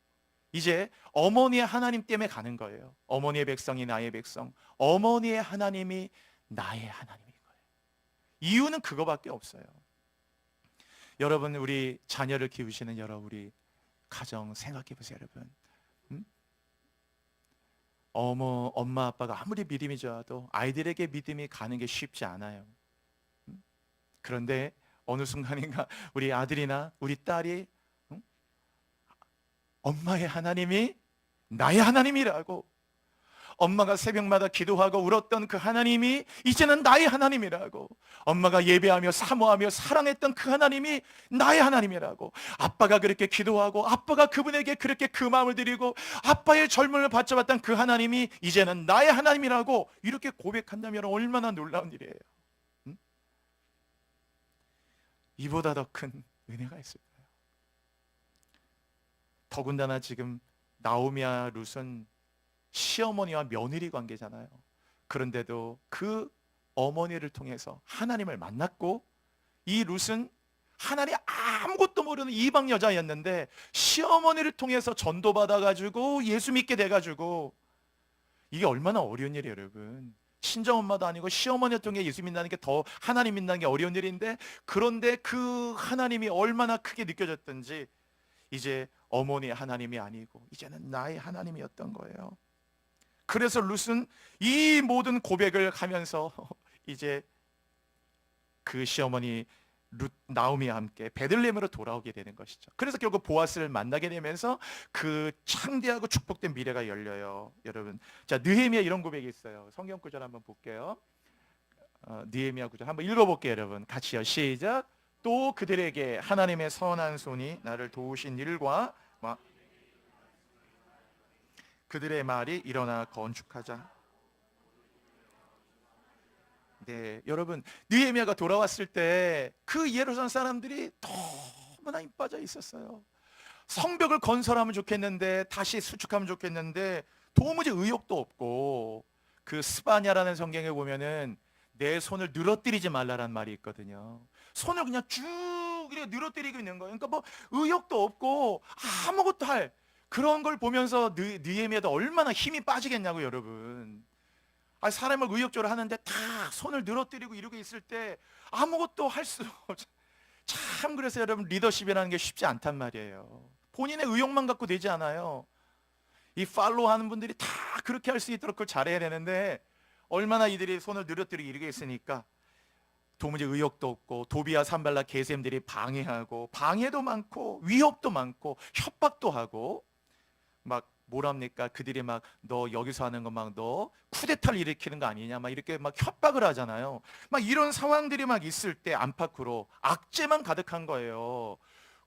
이제 어머니의 하나님 때문에 가는 거예요. 어머니의 백성이 나의 백성, 어머니의 하나님이 나의 하나님인 거예요. 이유는 그거밖에 없어요. 여러분, 우리 자녀를 키우시는 우리 가정 생각해 보세요, 여러분. 엄마 아빠가 아무리 믿음이 좋아도 아이들에게 믿음이 가는 게 쉽지 않아요. 그런데 어느 순간인가 우리 아들이나 우리 딸이 엄마의 하나님이 나의 하나님이라고, 엄마가 새벽마다 기도하고 울었던 그 하나님이 이제는 나의 하나님이라고, 엄마가 예배하며 사모하며 사랑했던 그 하나님이 나의 하나님이라고, 아빠가 그렇게 기도하고 아빠가 그분에게 그렇게 그 마음을 드리고 아빠의 젊음을 바쳐봤던 그 하나님이 이제는 나의 하나님이라고 이렇게 고백한다면 얼마나 놀라운 일이에요. 이보다 더 큰 은혜가 있을까요? 더군다나 지금 나오미와 룻은 시어머니와 며느리 관계잖아요. 그런데도 그 어머니를 통해서 하나님을 만났고, 이 룻은 하나님 아무것도 모르는 이방 여자였는데 시어머니를 통해서 전도받아가지고 예수 믿게 돼가지고, 이게 얼마나 어려운 일이에요, 여러분. 친정엄마도 아니고 시어머니를 통해 예수 믿는 게 더 하나님 믿는 게 어려운 일인데, 그런데 그 하나님이 얼마나 크게 느껴졌던지 이제 어머니의 하나님이 아니고 이제는 나의 하나님이었던 거예요. 그래서 룻은 이 모든 고백을 하면서 이제 그 시어머니 나오미와 함께 베들레헴으로 돌아오게 되는 것이죠. 그래서 결국 보아스를 만나게 되면서 그 창대하고 축복된 미래가 열려요. 여러분, 자, 느헤미야 이런 고백이 있어요. 성경 구절 한번 볼게요. 느헤미야 구절 한번 읽어볼게요, 여러분. 같이요. 시작. 또 그들에게 하나님의 선한 손이 나를 도우신 일과 그들의 말이 일어나 건축하자. 네, 여러분, 느헤미야가 돌아왔을 때 그 예루살렘 사람들이 너무나 힘 빠져 있었어요. 성벽을 건설하면 좋겠는데, 다시 수축하면 좋겠는데 도무지 의욕도 없고, 그 스바냐라는 성경에 보면은 내 손을 늘어뜨리지 말라란 말이 있거든요. 손을 그냥 쭉 이렇게 늘어뜨리고 있는 거예요. 그러니까 뭐 의욕도 없고 아무것도 할, 그런 걸 보면서 느헤미야도 얼마나 힘이 빠지겠냐고, 여러분. 사람을 의욕적으로 하는데 다 손을 늘어뜨리고 이러고 있을 때 아무것도 할 수 참, 그래서 여러분, 리더십이라는 게 쉽지 않단 말이에요. 본인의 의욕만 갖고 되지 않아요. 이 팔로우 하는 분들이 다 그렇게 할 수 있도록 그걸 잘해야 되는데, 얼마나 이들이 손을 늘어뜨리고 이러고 있으니까 도무지 의욕도 없고, 도비아 산발라 게셈들이 방해하고, 방해도 많고 위협도 많고 협박도 하고, 막 뭐랍니까, 그들이 막 너 여기서 하는 거 막 너 쿠데타를 일으키는 거 아니냐 막 이렇게 막 협박을 하잖아요. 막 이런 상황들이 막 있을 때 안팎으로 악재만 가득한 거예요.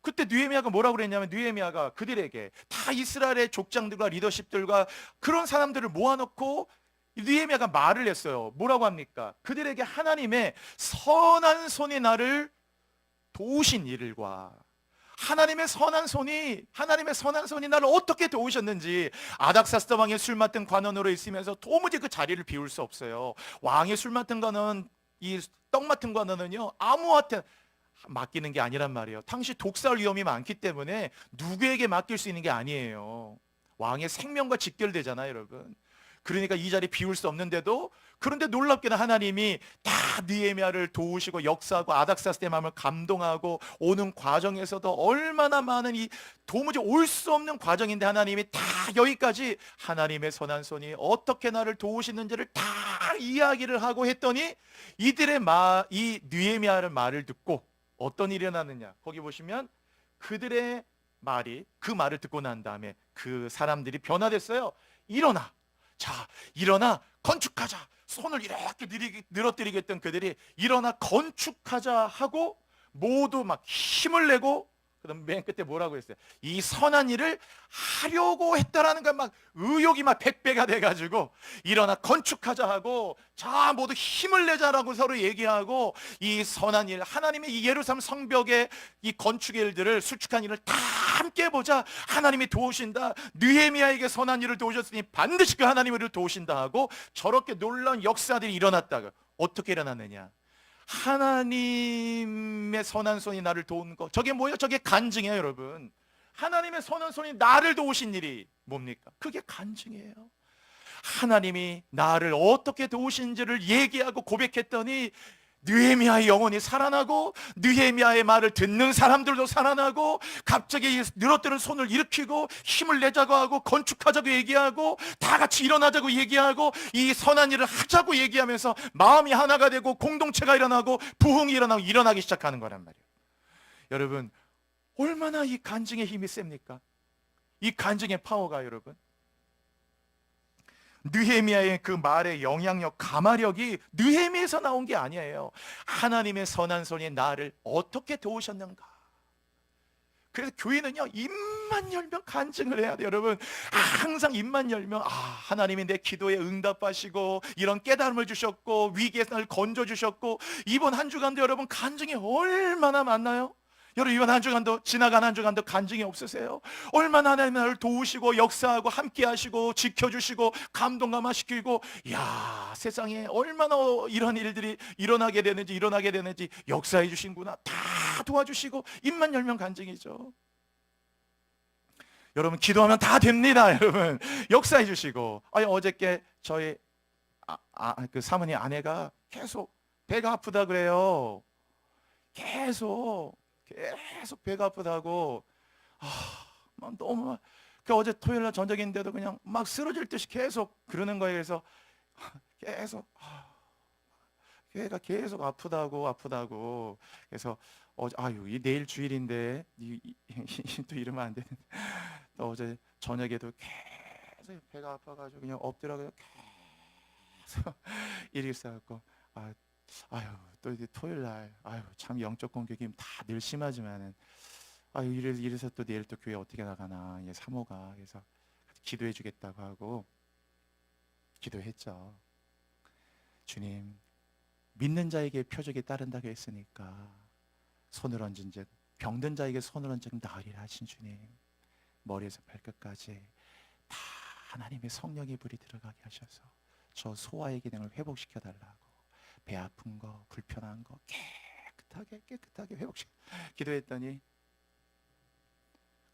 그때 느헤미야가 뭐라고 그랬냐면, 느헤미야가 그들에게 다 이스라엘의 족장들과 리더십들과 그런 사람들을 모아놓고 느헤미야가 말을 했어요. 뭐라고 합니까? 그들에게 하나님의 선한 손이 나를 도우신 일과, 하나님의 선한 손이 나를 어떻게 도우셨는지, 아닥사스다 왕의 술 맡은 관원으로 있으면서 도무지 그 자리를 비울 수 없어요. 왕의 술 맡은 관원, 이 떡 맡은 관원은요, 아무한테 맡기는 게 아니란 말이에요. 당시 독살 위험이 많기 때문에 누구에게 맡길 수 있는 게 아니에요. 왕의 생명과 직결되잖아요, 여러분. 그러니까 이 자리 비울 수 없는데도, 그런데 놀랍게도 하나님이 다 느헤미야를 도우시고 역사하고 아닥사스다의 마음을 감동하고 오는 과정에서도 얼마나 많은 이 도무지 올 수 없는 과정인데 하나님이 다 여기까지 하나님의 선한 손이 어떻게 나를 도우시는지를 다 이야기를 하고 했더니, 이들의 이 느헤미야의 말을 듣고 어떤 일이 일어났느냐, 거기 보시면 그들의 말이, 그 말을 듣고 난 다음에 그 사람들이 변화됐어요. 일어나, 자, 일어나 건축하자. 손을 이렇게 늘어뜨리게 했던 그들이 일어나 건축하자 하고 모두 막 힘을 내고 그다음 맨 끝에 뭐라고 했어요? 이 선한 일을 하려고 했다라는 건 막 의욕이 막 백배가 돼가지고 일어나 건축하자 하고 자 모두 힘을 내자라고 서로 얘기하고 이 선한 일 하나님의 이 예루살렘 성벽의 이 건축의 일들을 수축한 일을 다 함께 보자. 하나님이 도우신다. 느헤미야에게 선한 일을 도우셨으니 반드시 그 하나님의 일을 도우신다 하고 저렇게 놀라운 역사들이 일어났다고. 어떻게 일어났느냐? 하나님의 선한 손이 나를 도운 것. 저게 뭐예요? 저게 간증이에요, 여러분. 하나님의 선한 손이 나를 도우신 일이 뭡니까? 그게 간증이에요. 하나님이 나를 어떻게 도우신지를 얘기하고 고백했더니 느헤미야의 영혼이 살아나고 느헤미야의 말을 듣는 사람들도 살아나고 갑자기 늘어뜨는 손을 일으키고 힘을 내자고 하고 건축하자고 얘기하고 다 같이 일어나자고 얘기하고 이 선한 일을 하자고 얘기하면서 마음이 하나가 되고 공동체가 일어나고 부흥이 일어나고 일어나기 시작하는 거란 말이에요. 여러분 얼마나 이 간증의 힘이 셉니까? 이 간증의 파워가 여러분 느헤미야의 그 말의 영향력, 가마력이 느헤미야에서 나온 게 아니에요. 하나님의 선한 손이 나를 어떻게 도우셨는가. 그래서 교회는요 입만 열면 간증을 해야 돼요. 여러분 항상 입만 열면 하나님이 내 기도에 응답하시고 이런 깨달음을 주셨고 위기에서 나를 건져주셨고 이번 한 주간도 여러분 간증이 얼마나 많나요? 여러분 이번 한 주간도 지나간 한 주간도 간증이 없으세요? 얼마나 하나님 나를 도우시고 역사하고 함께 하시고 지켜주시고 감동감화시키고 야 세상에 얼마나 이런 일들이 일어나게 되는지 역사해 주신구나 다 도와주시고 입만 열면 간증이죠. 여러분 기도하면 다 됩니다. 여러분 역사해 주시고 어저께 저희 그 사모님 아내가 계속 배가 아프다 그래요. 계속 배가 아프다고 막 너무 그 어제 토요일날 전적인데도 그냥 막 쓰러질 듯이 계속 그러는 거예요. 그래서 계속 배가 계속 아프다고 그래서 이 내일 주일인데 또 이러면 안 되는데 또 어제 저녁에도 계속 배가 아파가지고 그냥 엎드려서 계속 이렇게 싸갖고 또 이제 토요일날 참 영적 공격이 다 늘 심하지만은 이래서 또 내일 또 교회 어떻게 나가나 이제 사모가 그래서 기도해 주겠다고 하고 기도했죠. 주님 믿는 자에게 표적이 따른다고 했으니까 손을 얹은 즉 병든 자에게 손을 얹은 즉 나으리라 하신 주님 머리에서 발끝까지 다 하나님의 성령의 불이 들어가게 하셔서 저 소화의 기능을 회복시켜 달라고 배 아픈 거, 불편한 거 깨끗하게 회복시켜 기도했더니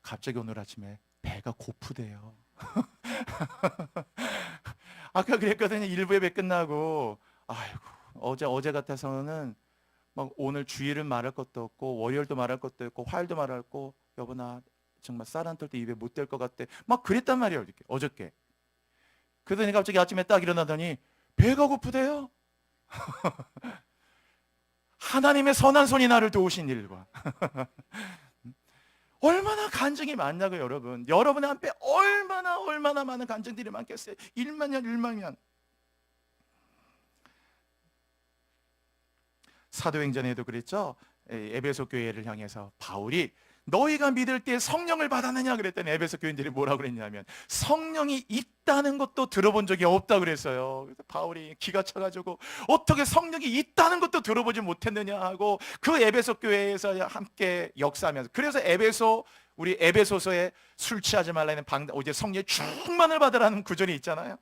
갑자기 오늘 아침에 배가 고프대요. 아까 그랬거든요. 일부 예배 끝나고 어제 같아서는 막 오늘 주일은 말할 것도 없고 월요일도 말할 것도 없고 화요일도 말할 거 여보 나 정말 쌀 한 톨 때 입에 못 댈 것 같대. 막 그랬단 말이에요. 어저께. 그러더니 갑자기 아침에 딱 일어나더니 배가 고프대요. 하나님의 선한 손이 나를 도우신 일과 얼마나 간증이 많냐고요. 여러분의 한패 얼마나 많은 간증들이 많겠어요. 1만 년 사도행전에도 그랬죠. 에베소 교회를 향해서 바울이 너희가 믿을 때 성령을 받았느냐 그랬더니 에베소 교인들이 뭐라고 그랬냐면 성령이 있다는 것도 들어본 적이 없다고 그랬어요. 그래서 바울이 기가 차가지고 어떻게 성령이 있다는 것도 들어보지 못했느냐 하고 그 에베소 교회에서 함께 역사하면서 그래서 우리 에베소서에 술 취하지 말라는 이제 성령의 충만을 받으라는 구절이 있잖아요.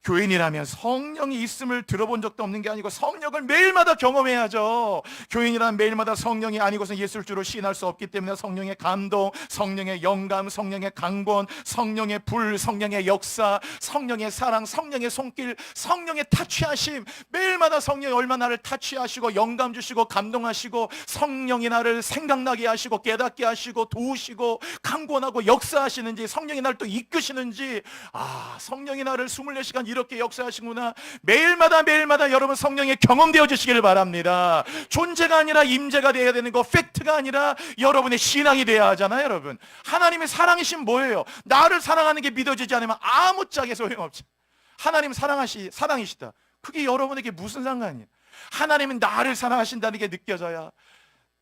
교인이라면 성령이 있음을 들어본 적도 없는 게 아니고 성령을 매일마다 경험해야죠. 교인이라면 매일마다 성령이 아니고선 예수를 주로 시인할 수 없기 때문에 성령의 감동, 성령의 영감, 성령의 강권, 성령의 불, 성령의 역사, 성령의 사랑, 성령의 손길, 성령의 타취하심, 매일마다 성령이 얼마나 나를 타취하시고 영감 주시고 감동하시고 성령이 나를 생각나게 하시고 깨닫게 하시고 도우시고 강권하고 역사하시는지 성령이 나를 또 이끄시는지 성령이 나를 24시간 이렇게 역사하시구나. 매일마다 여러분 성령의 경험되어 주시기를 바랍니다. 존재가 아니라 임재가 되어야 되는 거, 팩트가 아니라 여러분의 신앙이 되어야 하잖아요. 여러분 하나님의 사랑이신 뭐예요? 나를 사랑하는 게 믿어지지 않으면 아무 짝에 소용없죠. 하나님 사랑이시다. 그게 여러분에게 무슨 상관이에요? 하나님은 나를 사랑하신다는 게 느껴져야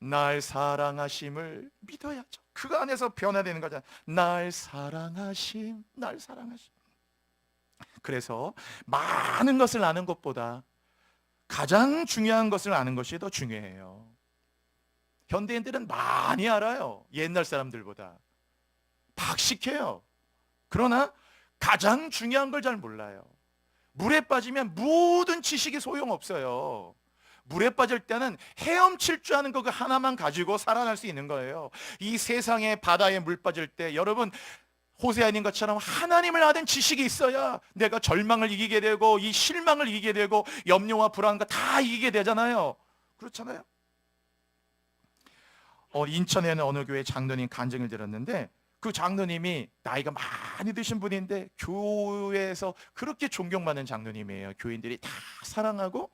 날 사랑하심을 믿어야죠. 그 안에서 변화되는 거잖아요. 날 사랑하심, 날 사랑하심. 그래서 많은 것을 아는 것보다 가장 중요한 것을 아는 것이 더 중요해요. 현대인들은 많이 알아요. 옛날 사람들보다 박식해요. 그러나 가장 중요한 걸 잘 몰라요. 물에 빠지면 모든 지식이 소용없어요. 물에 빠질 때는 헤엄칠 줄 아는 거 하나만 가지고 살아날 수 있는 거예요. 이 세상의 바다에 물 빠질 때 여러분 호세아님 것처럼 하나님을 아는 지식이 있어야 내가 절망을 이기게 되고 이 실망을 이기게 되고 염려와 불안과 다 이기게 되잖아요. 그렇잖아요. 인천에는 어느 교회 장로님 간증을 들었는데 그 장로님이 나이가 많이 드신 분인데 교회에서 그렇게 존경받는 장로님이에요. 교인들이 다 사랑하고.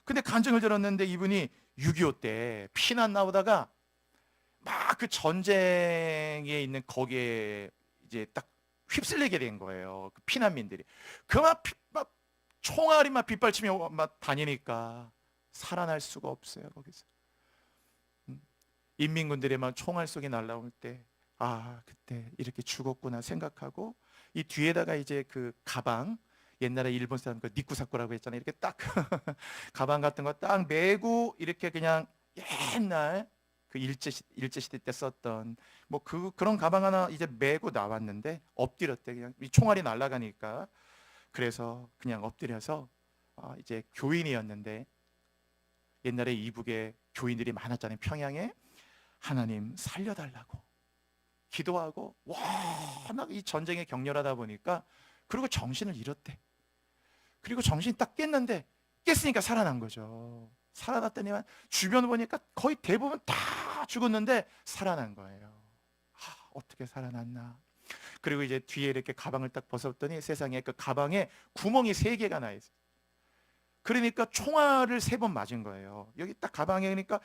근데 간증을 들었는데 이분이 6.25 때 피난 나오다가 막 그 전쟁에 있는 거기에 이제 딱 휩쓸리게 된 거예요. 그 피난민들이. 막 총알이 막 빗발치며 막 다니니까 살아날 수가 없어요. 거기서. 인민군들이 막 총알 쏘기 날라올 때 그때 이렇게 죽었구나 생각하고 이 뒤에다가 이제 그 가방 옛날에 일본 사람 그 니쿠사쿠라고 했잖아요. 이렇게 딱 가방 같은 거 딱 메고 이렇게 그냥 옛날 그 일제시대 때 썼던 뭐 그런 가방 하나 이제 메고 나왔는데 엎드렸대. 그냥 이 총알이 날아가니까. 그래서 그냥 엎드려서 이제 교인이었는데 옛날에 이북에 교인들이 많았잖아요. 평양에. 하나님 살려달라고 기도하고 워낙 이 전쟁이 격렬하다 보니까 그리고 정신을 잃었대. 그리고 정신이 딱 깼는데 깼으니까 살아난 거죠. 살아났더니만 주변을 보니까 거의 대부분 다 죽었는데 살아난 거예요. 어떻게 살아났나. 그리고 이제 뒤에 이렇게 가방을 딱 벗었더니 세상에 그 가방에 구멍이 3개가 나 있어요. 그러니까 총알을 3번 맞은 거예요. 여기 딱 가방에. 그러니까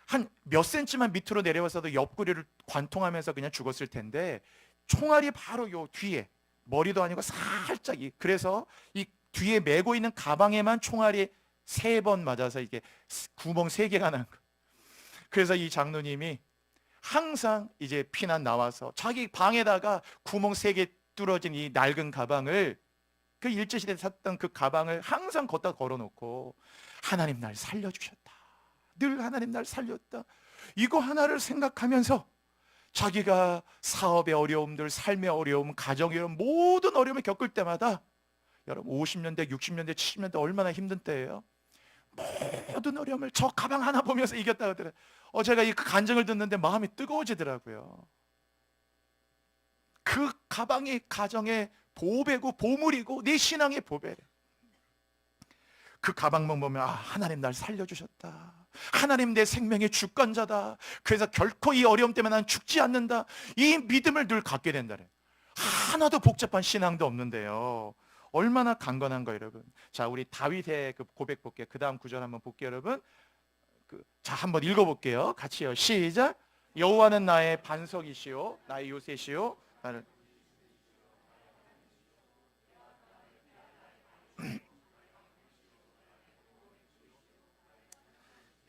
한 몇 센치만 밑으로 내려와서도 옆구리를 관통하면서 그냥 죽었을 텐데 총알이 바로 요 뒤에 머리도 아니고 살짝 그래서 이 뒤에 메고 있는 가방에만 총알이 3번 맞아서 이게 구멍 3개가 난 거예요. 그래서 이 장로님이 항상 이제 피난 나와서 자기 방에다가 구멍 3개 뚫어진 이 낡은 가방을 그 일제시대에 샀던 그 가방을 항상 걷다 걸어놓고 하나님 날 살려주셨다. 늘 하나님 날 살렸다. 이거 하나를 생각하면서 자기가 사업의 어려움들, 삶의 어려움, 가정의 어려움, 모든 어려움을 겪을 때마다 여러분 50년대, 60년대, 70년대 얼마나 힘든 때예요. 모든 어려움을 저 가방 하나 보면서 이겼다 하더라고요. 제가 이 간증을 듣는데 마음이 뜨거워지더라고요. 그 가방이 가정의 보배고 보물이고 내 신앙의 보배래. 그 가방만 보면 하나님 날 살려주셨다. 하나님 내 생명의 주권자다. 그래서 결코 이 어려움 때문에 난 죽지 않는다. 이 믿음을 늘 갖게 된다네. 하나도 복잡한 신앙도 없는데요. 얼마나 강건한 거예요, 여러분. 자, 우리 다윗의 그 고백 볼게요. 그 다음 구절 한번 볼게요, 여러분. 자, 한번 읽어볼게요. 같이요. 시작. 여호와는 나의 반석이시오, 나의 요새시오. 나를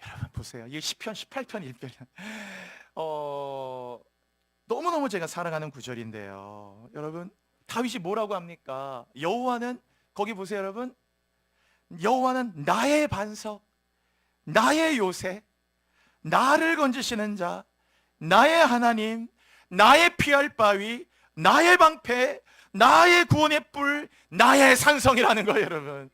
여러분 보세요. 이게 시편 18편 1편. 너무너무 제가 사랑하는 구절인데요. 여러분, 다윗이 뭐라고 합니까? 여호와는, 거기 보세요, 여러분. 여호와는 나의 반석, 나의 요새, 나를 건지시는 자, 나의 하나님, 나의 피할 바위, 나의 방패, 나의 구원의 뿔, 나의 산성이라는 거예요, 여러분.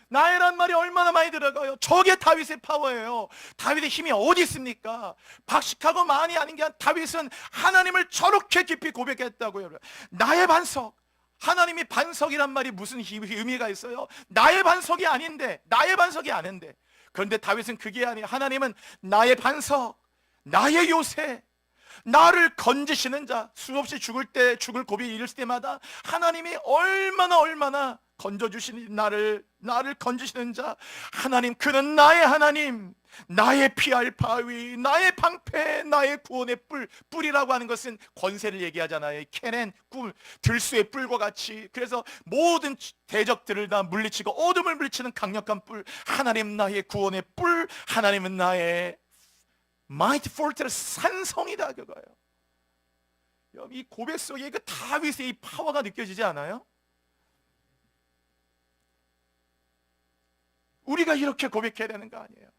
나의란 말이 얼마나 많이 들어가요. 저게 다윗의 파워예요. 다윗의 힘이 어디 있습니까? 박식하고 많이 아닌 게 아니라 다윗은 하나님을 저렇게 깊이 고백했다고요. 나의 반석. 하나님이 반석이란 말이 무슨 의미가 있어요? 나의 반석이 아닌데, 나의 반석이 아닌데. 그런데 다윗은 그게 아니에요. 하나님은 나의 반석, 나의 요새, 나를 건지시는 자. 수없이 죽을 고비 이를 때마다 하나님이 얼마나 건져주시는 나를 건지시는 자. 하나님, 그는 나의 하나님, 나의 피할 바위, 나의 방패, 나의 구원의 뿔이라고 하는 것은 권세를 얘기하잖아요. 캐넨, 꿀, 들수의 뿔과 같이. 그래서 모든 대적들을 다 물리치고 어둠을 물리치는 강력한 뿔. 하나님 나의 구원의 뿔, 하나님은 나의 마이트 포트레스, 산성이다 그거예요. 이 고백 속에 그 다윗의 이 파워가 느껴지지 않아요? 우리가 이렇게 고백해야 되는 거 아니에요?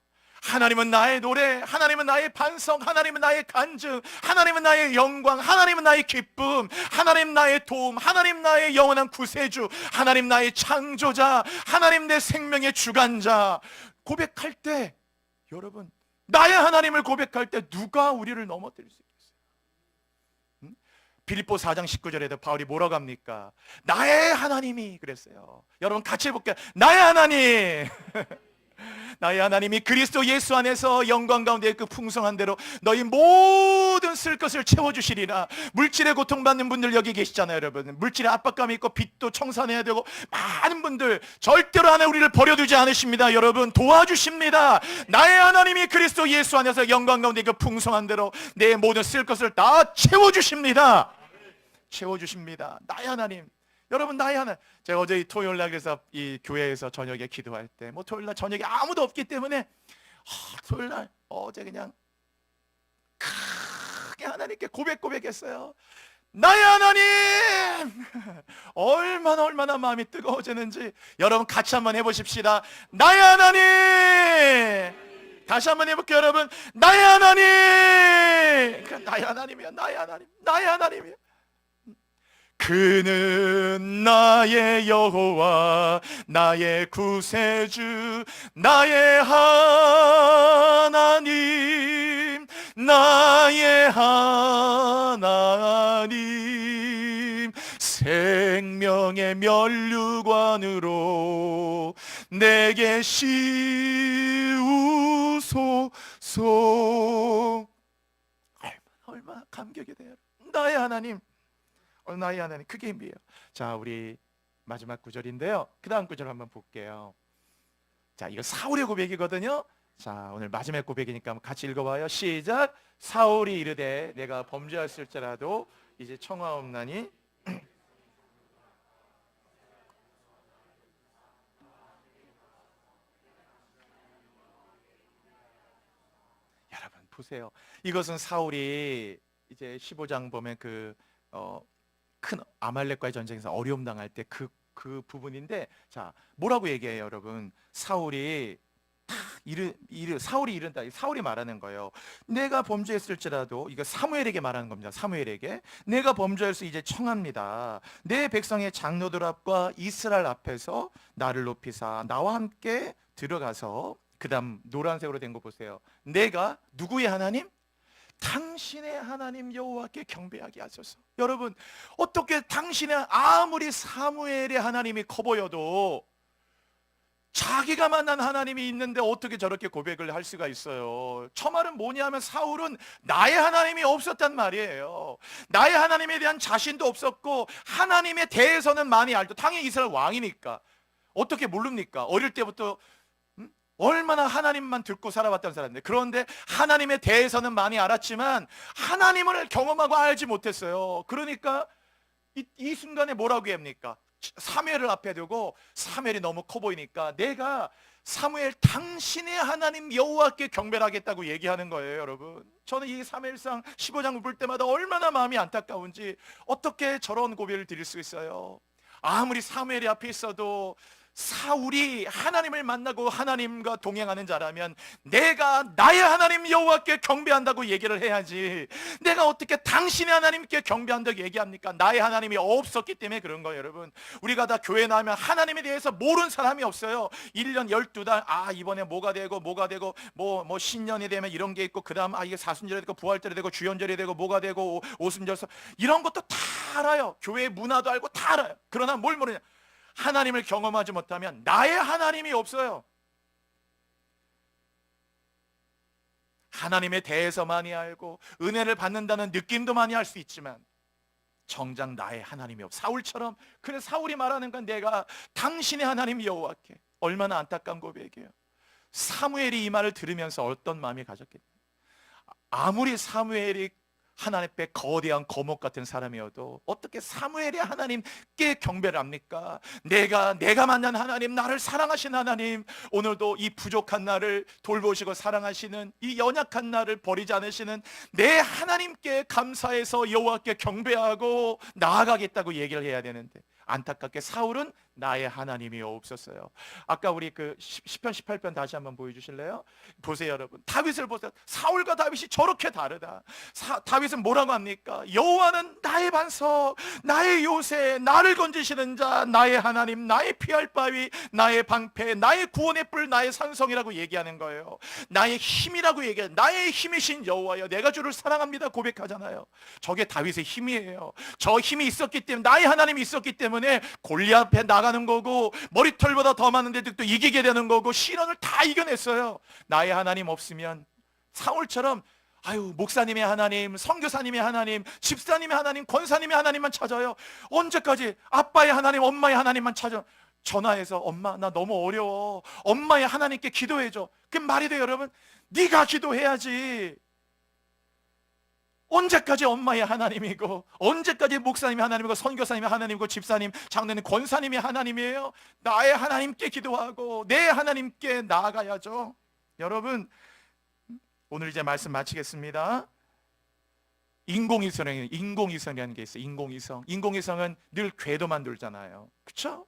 하나님은 나의 노래, 하나님은 나의 반성, 하나님은 나의 간증, 하나님은 나의 영광, 하나님은 나의 기쁨, 하나님 나의 도움, 하나님 나의 영원한 구세주, 하나님 나의 창조자, 하나님 내 생명의 주관자. 고백할 때, 여러분, 나의 하나님을 고백할 때 누가 우리를 넘어뜨릴 수 있겠어요? 빌립보 4장 19절에도 바울이 뭐라고 합니까? 나의 하나님이 그랬어요. 여러분 같이 해볼게요. 나의 하나님 나의 하나님이 그리스도 예수 안에서 영광 가운데 그 풍성한 대로 너희 모든 쓸 것을 채워주시리라. 물질에 고통받는 분들 여기 계시잖아요. 여러분 물질에 압박감이 있고 빚도 청산해야 되고 많은 분들 절대로 하나 우리를 버려두지 않으십니다. 여러분 도와주십니다. 나의 하나님이 그리스도 예수 안에서 영광 가운데 그 풍성한 대로 내 모든 쓸 것을 다 채워주십니다. 채워주십니다. 나의 하나님. 여러분 나의 하나님. 제가 어제 토요일날 그래서 이 교회에서 저녁에 기도할 때 뭐 토요일날 저녁에 아무도 없기 때문에 토요일날 어제 그냥 크게 하나님께 고백했어요. 나의 하나님. 얼마나 마음이 뜨거워지는지 여러분 같이 한번 해보십시다. 나의 하나님. 다시 한번 해볼게요. 여러분 나의 하나님. 나의 하나님이야. 나의 하나님. 나의 하나님이야. 그는 나의 여호와 나의 구세주 나의 하나님 나의 하나님 생명의 면류관으로 내게 씌우소서. 얼마나 감격이 돼요. 나의 하나님. 나의 하나님. 크게 힘이에요. 자 우리 마지막 구절인데요 그 다음 구절 한번 볼게요. 자 이거 사울의 고백이거든요. 자 오늘 마지막 고백이니까 한번 같이 읽어봐요. 시작. 사울이 이르되 내가 범죄하였을지라도 이제 청하옵나니 여러분 보세요. 이것은 사울이 이제 15장 보면 큰 아말렉과의 전쟁에서 어려움 당할 때 그 부분인데, 자 뭐라고 얘기해요, 여러분? 사울이 이른다. 사울이 말하는 거예요. 내가 범죄했을지라도, 이거 사무엘에게 말하는 겁니다. 사무엘에게 내가 범죄해서 이제 청합니다. 내 백성의 장로들 앞과 이스라엘 앞에서 나를 높이사 나와 함께 들어가서, 그 다음 노란색으로 된 거 보세요. 내가 누구의 하나님? 당신의 하나님 여호와께 경배하게 하소서. 여러분 어떻게 당신의 아무리 사무엘의 하나님이 커 보여도 자기가 만난 하나님이 있는데 어떻게 저렇게 고백을 할 수가 있어요? 저 말은 뭐냐 하면 사울은 나의 하나님이 없었단 말이에요. 나의 하나님에 대한 자신도 없었고 하나님에 대해서는 많이 알죠. 당연히 이스라엘 왕이니까 어떻게 모릅니까? 어릴 때부터 얼마나 하나님만 듣고 살아왔던 사람인데, 그런데 하나님에 대해서는 많이 알았지만 하나님을 경험하고 알지 못했어요. 그러니까 이 순간에 뭐라고 합니까? 사무엘을 앞에 두고, 사무엘이 너무 커 보이니까 내가 사무엘 당신의 하나님 여호와께 경배를 하겠다고 얘기하는 거예요. 여러분 저는 이 사무엘상 15장 볼 때마다 얼마나 마음이 안타까운지, 어떻게 저런 고백을 드릴 수 있어요? 아무리 사무엘이 앞에 있어도 사울이 하나님을 만나고 하나님과 동행하는 자라면 내가 나의 하나님 여호와께 경배한다고 얘기를 해야지, 내가 어떻게 당신의 하나님께 경배한다고 얘기합니까? 나의 하나님이 없었기 때문에 그런 거예요. 여러분 우리가 다 교회 나오면 하나님에 대해서 모르는 사람이 없어요. 1년 12달 이번에 뭐가 되고 뭐 신년이 되면 이런 게 있고, 그 다음 이게 사순절이 되고 부활절이 되고 주연절이 되고 뭐가 되고 오순절서 이런 것도 다 알아요. 교회 문화도 알고 다 알아요. 그러나 뭘 모르냐? 하나님을 경험하지 못하면 나의 하나님이 없어요. 하나님에 대해서 많이 알고 은혜를 받는다는 느낌도 많이 할 수 있지만 정작 나의 하나님이 없어. 사울처럼. 그래 사울이 말하는 건 내가 당신의 하나님 여호와께. 얼마나 안타까운 고백이에요. 사무엘이 이 말을 들으면서 어떤 마음이 가졌겠냐. 아무리 사무엘이 하나님 앞에 거대한 거목 같은 사람이어도 어떻게 사무엘이 하나님께 경배를 합니까? 내가 만난 하나님, 나를 사랑하신 하나님, 오늘도 이 부족한 나를 돌보시고 사랑하시는 이 연약한 나를 버리지 않으시는 내 하나님께 감사해서 여호와께 경배하고 나아가겠다고 얘기를 해야 되는데, 안타깝게 사울은 나의 하나님이 없었어요. 아까 우리 그 시편 18편 다시 한번 보여주실래요? 보세요 여러분, 다윗을 보세요. 사울과 다윗이 저렇게 다르다. 다윗은 뭐라고 합니까? 여호와는 나의 반석, 나의 요새, 나를 건지시는 자, 나의 하나님, 나의 피할 바위, 나의 방패, 나의 구원의 뿔, 나의 산성이라고 얘기하는 거예요. 나의 힘이라고 얘기해요. 나의 힘이신 여호와여, 내가 주를 사랑합니다 고백하잖아요. 저게 다윗의 힘이에요. 저 힘이 있었기 때문에, 나의 하나님이 있었기 때문에 골리앗 앞에 나가는 거고, 머리털보다 더 많은데도 또 이기게 되는 거고, 시련을 다 이겨냈어요. 나의 하나님 없으면 사울처럼 아유, 목사님의 하나님, 선교사님의 하나님, 집사님의 하나님, 권사님의 하나님만 찾아요. 언제까지 아빠의 하나님, 엄마의 하나님만 찾아? 전화해서 엄마 나 너무 어려워, 엄마의 하나님께 기도해줘. 그게 말이 돼요 여러분? 네가 기도해야지. 언제까지 엄마의 하나님이고, 언제까지 목사님의 하나님이고, 선교사님의 하나님이고, 집사님, 장로님, 권사님의 하나님이에요? 나의 하나님께 기도하고 내 하나님께 나아가야죠. 여러분, 오늘 이제 말씀 마치겠습니다. 인공위성이라는 게 있어요. 인공위성은 늘 궤도만 돌잖아요. 그렇죠?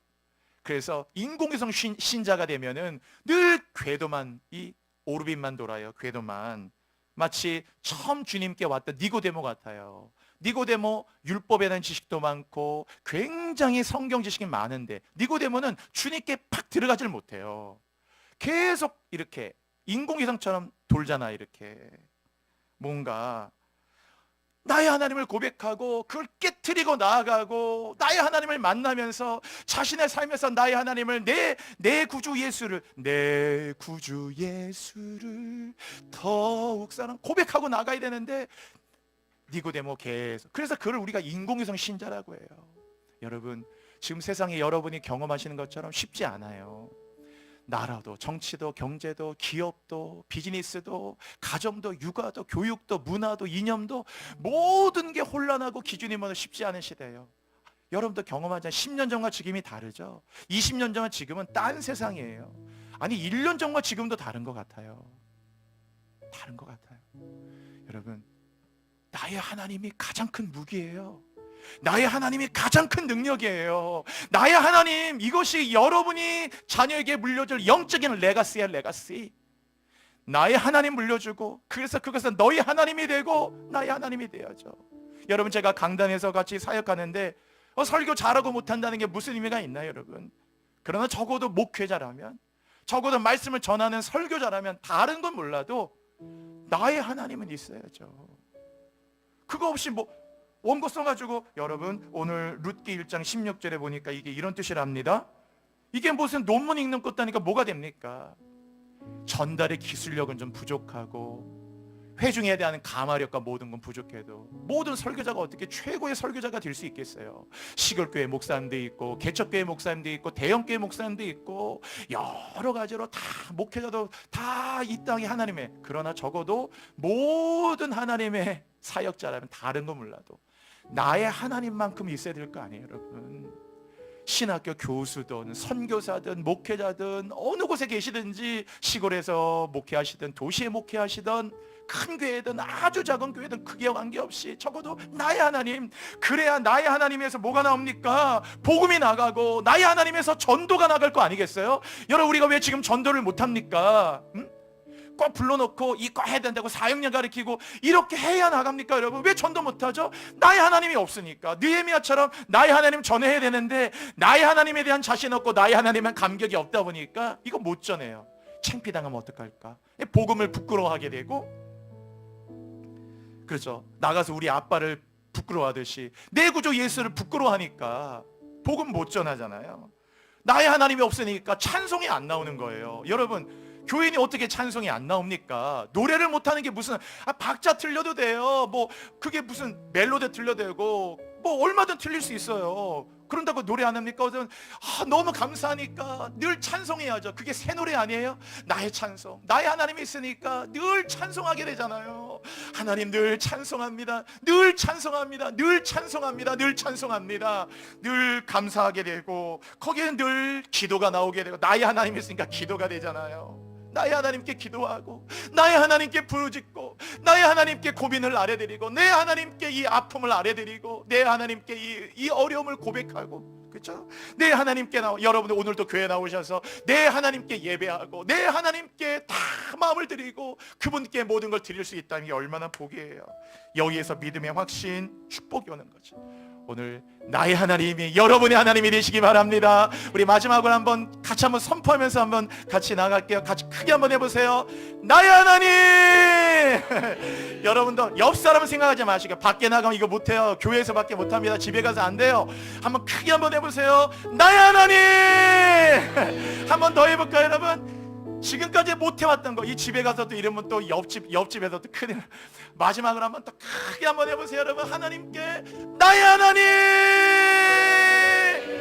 그래서 인공위성 신자가 되면은 늘 궤도만, 이 오르빗만 돌아요. 궤도만. 마치 처음 주님께 왔던 니고데모 같아요. 니고데모 율법에 대한 지식도 많고 굉장히 성경 지식이 많은데, 니고데모는 주님께 팍 들어가질 못해요. 계속 이렇게 인공위성처럼 돌잖아. 이렇게 뭔가 나의 하나님을 고백하고 그걸 깨트리고 나아가고, 나의 하나님을 만나면서 자신의 삶에서 나의 하나님을, 내 구주 예수를 더욱 사랑 고백하고 나가야 되는데, 니고데모 계속. 그래서 그걸 우리가 인공위성 신자라고 해요. 여러분, 지금 세상에 여러분이 경험하시는 것처럼 쉽지 않아요. 나라도, 정치도, 경제도, 기업도, 비즈니스도, 가정도, 육아도, 교육도, 문화도, 이념도, 모든 게 혼란하고 기준이 뭐도 쉽지 않은 시대예요. 여러분도 경험하잖아요. 10년 전과 지금이 다르죠. 20년 전과 지금은 딴 세상이에요. 아니 1년 전과 지금도 다른 것 같아요. 다른 것 같아요. 여러분, 나의 하나님이 가장 큰 무기예요. 나의 하나님이 가장 큰 능력이에요. 나의 하나님, 이것이 여러분이 자녀에게 물려줄 영적인 레가시야. 레가시. 나의 하나님 물려주고, 그래서 그것은 너희 하나님이 되고 나의 하나님이 되어야죠. 여러분, 제가 강단에서 같이 사역하는데 설교 잘하고 못한다는 게 무슨 의미가 있나요 여러분? 그러나 적어도 목회자라면, 적어도 말씀을 전하는 설교자라면, 다른 건 몰라도 나의 하나님은 있어야죠. 그거 없이 원고 써가지고, 여러분 오늘 룻기 1장 16절에 보니까 이게 이런 뜻이랍니다. 이게 무슨 논문 읽는 것도 아니까 뭐가 됩니까? 전달의 기술력은 좀 부족하고, 회중에 대한 감화력과 모든 건 부족해도, 모든 설교자가 어떻게 최고의 설교자가 될 수 있겠어요? 시골교회 목사님도 있고, 개척교회 목사님도 있고, 대형교회 목사님도 있고, 여러 가지로 다 목회자도 다 이 땅이 하나님의, 그러나 적어도 모든 하나님의 사역자라면, 다른 거 몰라도 나의 하나님만큼 있어야 될 거 아니에요 여러분? 신학교 교수든 선교사든 목회자든 어느 곳에 계시든지, 시골에서 목회하시든 도시에 목회하시든 큰 교회든 아주 작은 교회든 크게 관계없이 적어도 나의 하나님, 그래야 나의 하나님에서 뭐가 나옵니까? 복음이 나가고 나의 하나님에서 전도가 나갈 거 아니겠어요? 여러분, 우리가 왜 지금 전도를 못합니까? 꼭 불러놓고 이거 해야 된다고 사역령 가르치고 이렇게 해야 나갑니까 여러분? 왜 전도 못하죠? 나의 하나님이 없으니까. 느헤미야처럼 나의 하나님 전해야 되는데 나의 하나님에 대한 자신 없고 나의 하나님에 감격이 없다 보니까 이거 못 전해요. 창피당하면 어떡할까? 복음을 부끄러워하게 되고, 그렇죠. 나가서 우리 아빠를 부끄러워하듯이 내 구주 예수를 부끄러워하니까 복음 못 전하잖아요. 나의 하나님이 없으니까 찬송이 안 나오는 거예요. 여러분, 교인이 어떻게 찬송이 안 나옵니까? 노래를 못하는 게 무슨, 박자 틀려도 돼요. 그게 무슨 멜로디 틀려도 되고, 얼마든 틀릴 수 있어요. 그런다고 노래 안 합니까? 너무 감사하니까 늘 찬송해야죠. 그게 새 노래 아니에요? 나의 찬송, 나의 하나님이 있으니까 늘 찬송하게 되잖아요. 하나님 늘 찬송합니다. 늘 찬송합니다. 늘 찬송합니다. 늘 찬송합니다. 늘 감사하게 되고 거기에 늘 기도가 나오게 되고, 나의 하나님 있으니까 기도가 되잖아요. 나의 하나님께 기도하고, 나의 하나님께 부르짖고, 나의 하나님께 고민을 아뢰드리고, 내 하나님께 이 아픔을 아뢰드리고, 내 하나님께 이 어려움을 고백하고, 그렇죠? 내 하나님께 여러분들 오늘도 교회 나오셔서 내 하나님께 예배하고, 내 하나님께 다 마음을 드리고 그분께 모든 걸 드릴 수 있다는 게 얼마나 복이에요. 여기에서 믿음의 확신, 축복이 오는 거죠. 오늘 나의 하나님이 여러분의 하나님이 되시기 바랍니다. 우리 마지막으로 한번 같이 한번 선포하면서 한번 같이 나갈게요. 같이 크게 한번 해보세요. 나의 하나님. 여러분도 옆 사람은 생각하지 마시고, 밖에 나가면 이거 못해요. 교회에서밖에 못합니다. 집에 가서 안 돼요. 한번 크게 한번 해보세요. 나의 하나님. 한번 더 해볼까요, 여러분? 지금까지 못해왔던 거, 이 집에 가서도 이러면 또 옆집에서도 큰일. 마지막으로 한번 더 크게 한번 해보세요, 여러분. 하나님께 나의 하나님.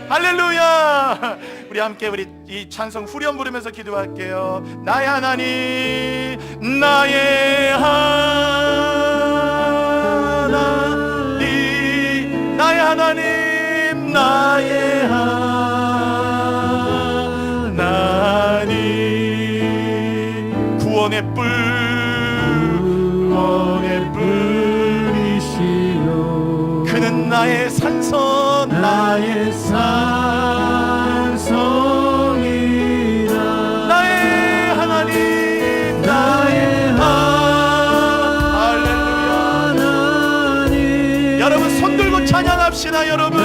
할렐루야. 우리 함께 우리 이 찬송 후렴 부르면서 기도할게요. 나의 하나님, 나의 하나님, 나의 하나님, 나의 하나님. 구원의 뿌리시오. 그는 나의 산성, 나의 산성이라. 나의 하나님, 나의 하나님. 여러분 손 들고 찬양합시다. 여러분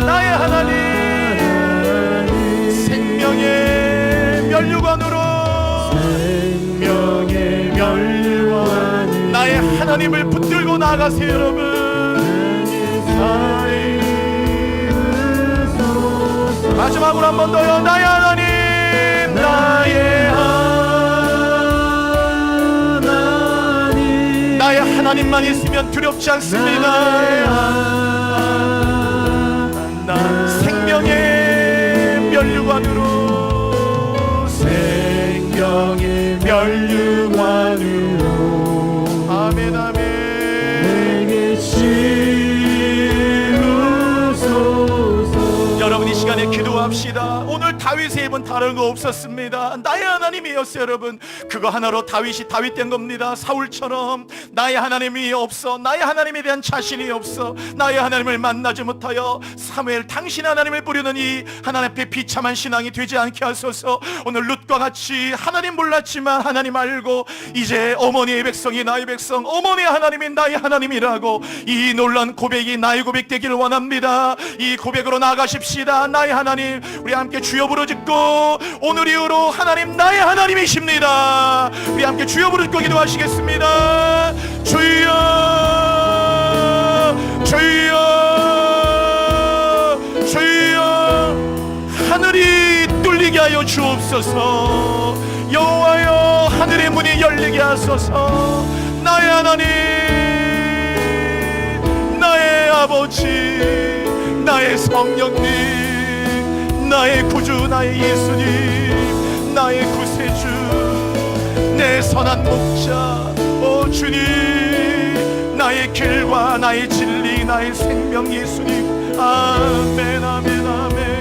나의 하나님, 생명의 멸류관으로, 생명의 멸류관, 나의 하나님을 붙들고 나가세요. 여러분 마지막으로 한 번 더요. 나의 하나님, 나의 하나님. 나의 하나님만 있으면 두렵지 않습니다. 생명의 멸류관으로, 생명의 멸류관으로. 아멘 아멘. 내게 치우소서. 여러분 이 시간에 기도합시다. 오늘 다윗의 입은 다른 거 없었습니다. 나의 하나님이었어요. 여러분 그거 하나로 다윗이 다윗 된 겁니다. 사울처럼 나의 하나님이 없어, 나의 하나님에 대한 자신이 없어, 나의 하나님을 만나지 못하여 사무엘 당신 하나님을 부르는 이 하나님 앞에 비참한 신앙이 되지 않게 하소서. 오늘 룻과 같이 하나님 몰랐지만 하나님 알고 이제 어머니의 백성이 나의 백성, 어머니의 하나님이 나의 하나님이라고 이 놀란 고백이 나의 고백 되기를 원합니다. 이 고백으로 나가십시다. 나의 하나님, 우리 함께 주여 부르짖고 오늘 이후로 하나님 나의 하나님이십니다. 우리 함께 주여 부르짖고 기도하시겠습니다. 주여 주여 주여. 하늘이 뚫리게 하여 주옵소서. 여호와여 하늘의 문이 열리게 하소서. 나의 하나님, 나의 아버지, 나의 성령님, 나의 구주, 나의 예수님, 나의 구세주, 내 선한 목자, 오 주님, 나의 길과 나의 진리, 나의 생명 예수님. 아멘 아멘 아멘.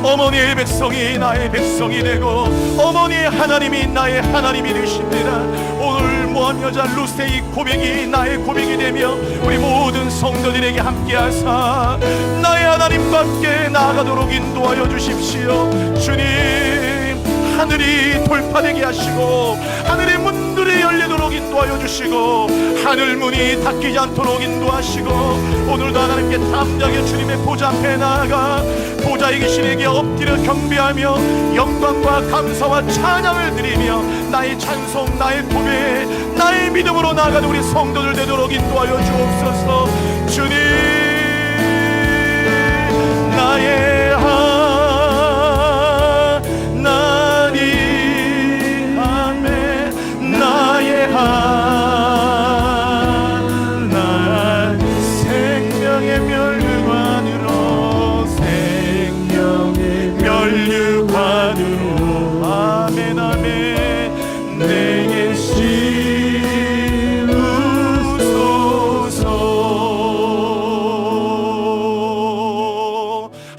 어머니의 백성이 나의 백성이 되고 어머니의 하나님이 나의 하나님이 되십니다. 오늘 모함 여자 루스의 고백이 나의 고백이 되며 우리 모든 성도들에게 함께하사 나의 하나님과 함께 나아가도록 인도하여 주십시오. 주님, 하늘이 돌파되게 하시고 하늘의 문들이 열리도록 인도하여 주시고 하늘 문이 닫히지 않도록 인도하시고 오늘도 하나님께 담대하게 주님의 보좌 앞에 나아가 보좌에 계신 이에게 엎드려 경배하며 영광과 감사와 찬양을 드리며 나의 찬송, 나의 고백, 나의 믿음으로 나아가는 우리 성도들 되도록 인도하여 주옵소서. 주님, 나의 하나님, 아멘. 나의 하나님, 생명의 멸류관으로, 생명의 멸류관으로, 아멘 아멘.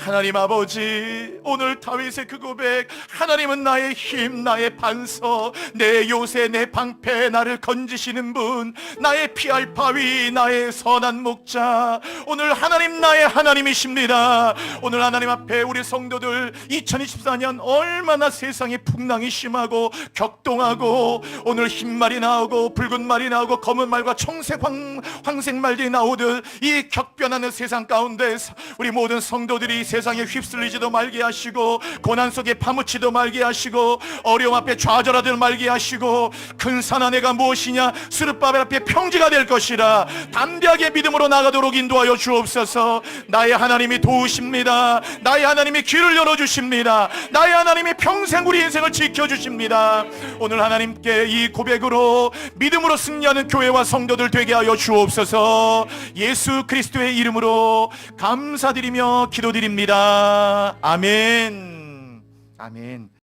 하나님 아버지, 오늘 다윗의 그 고백, 하나님은 나의 힘, 나의 반석, 내 요새, 내 방패, 나를 건지시는 분, 나의 피할 바위, 나의 선한 목자. 오늘 하나님 나의 하나님이십니다. 오늘 하나님 앞에 우리 성도들 2024년 얼마나 세상이 풍랑이 심하고 격동하고, 오늘 흰 말이 나오고 붉은 말이 나오고 검은 말과 청색 황색 말이 나오듯 이 격변하는 세상 가운데 우리 모든 성도들이 세상에 휩쓸리지도 말게 하시고, 고난 속에 파묻히도 말게 하시고, 어려움 앞에 좌절하도 말게 하시고, 큰 산하 내가 무엇이냐, 스룹바벨 앞에 평지가 될 것이라 담대하게 믿음으로 나가도록 인도하여 주옵소서. 나의 하나님이 도우십니다. 나의 하나님이 길을 열어주십니다. 나의 하나님이 평생 우리 인생을 지켜주십니다. 오늘 하나님께 이 고백으로 믿음으로 승리하는 교회와 성도들 되게 하여 주옵소서. 예수 그리스도의 이름으로 감사드리며 기도드립니다. 아멘. 아멘.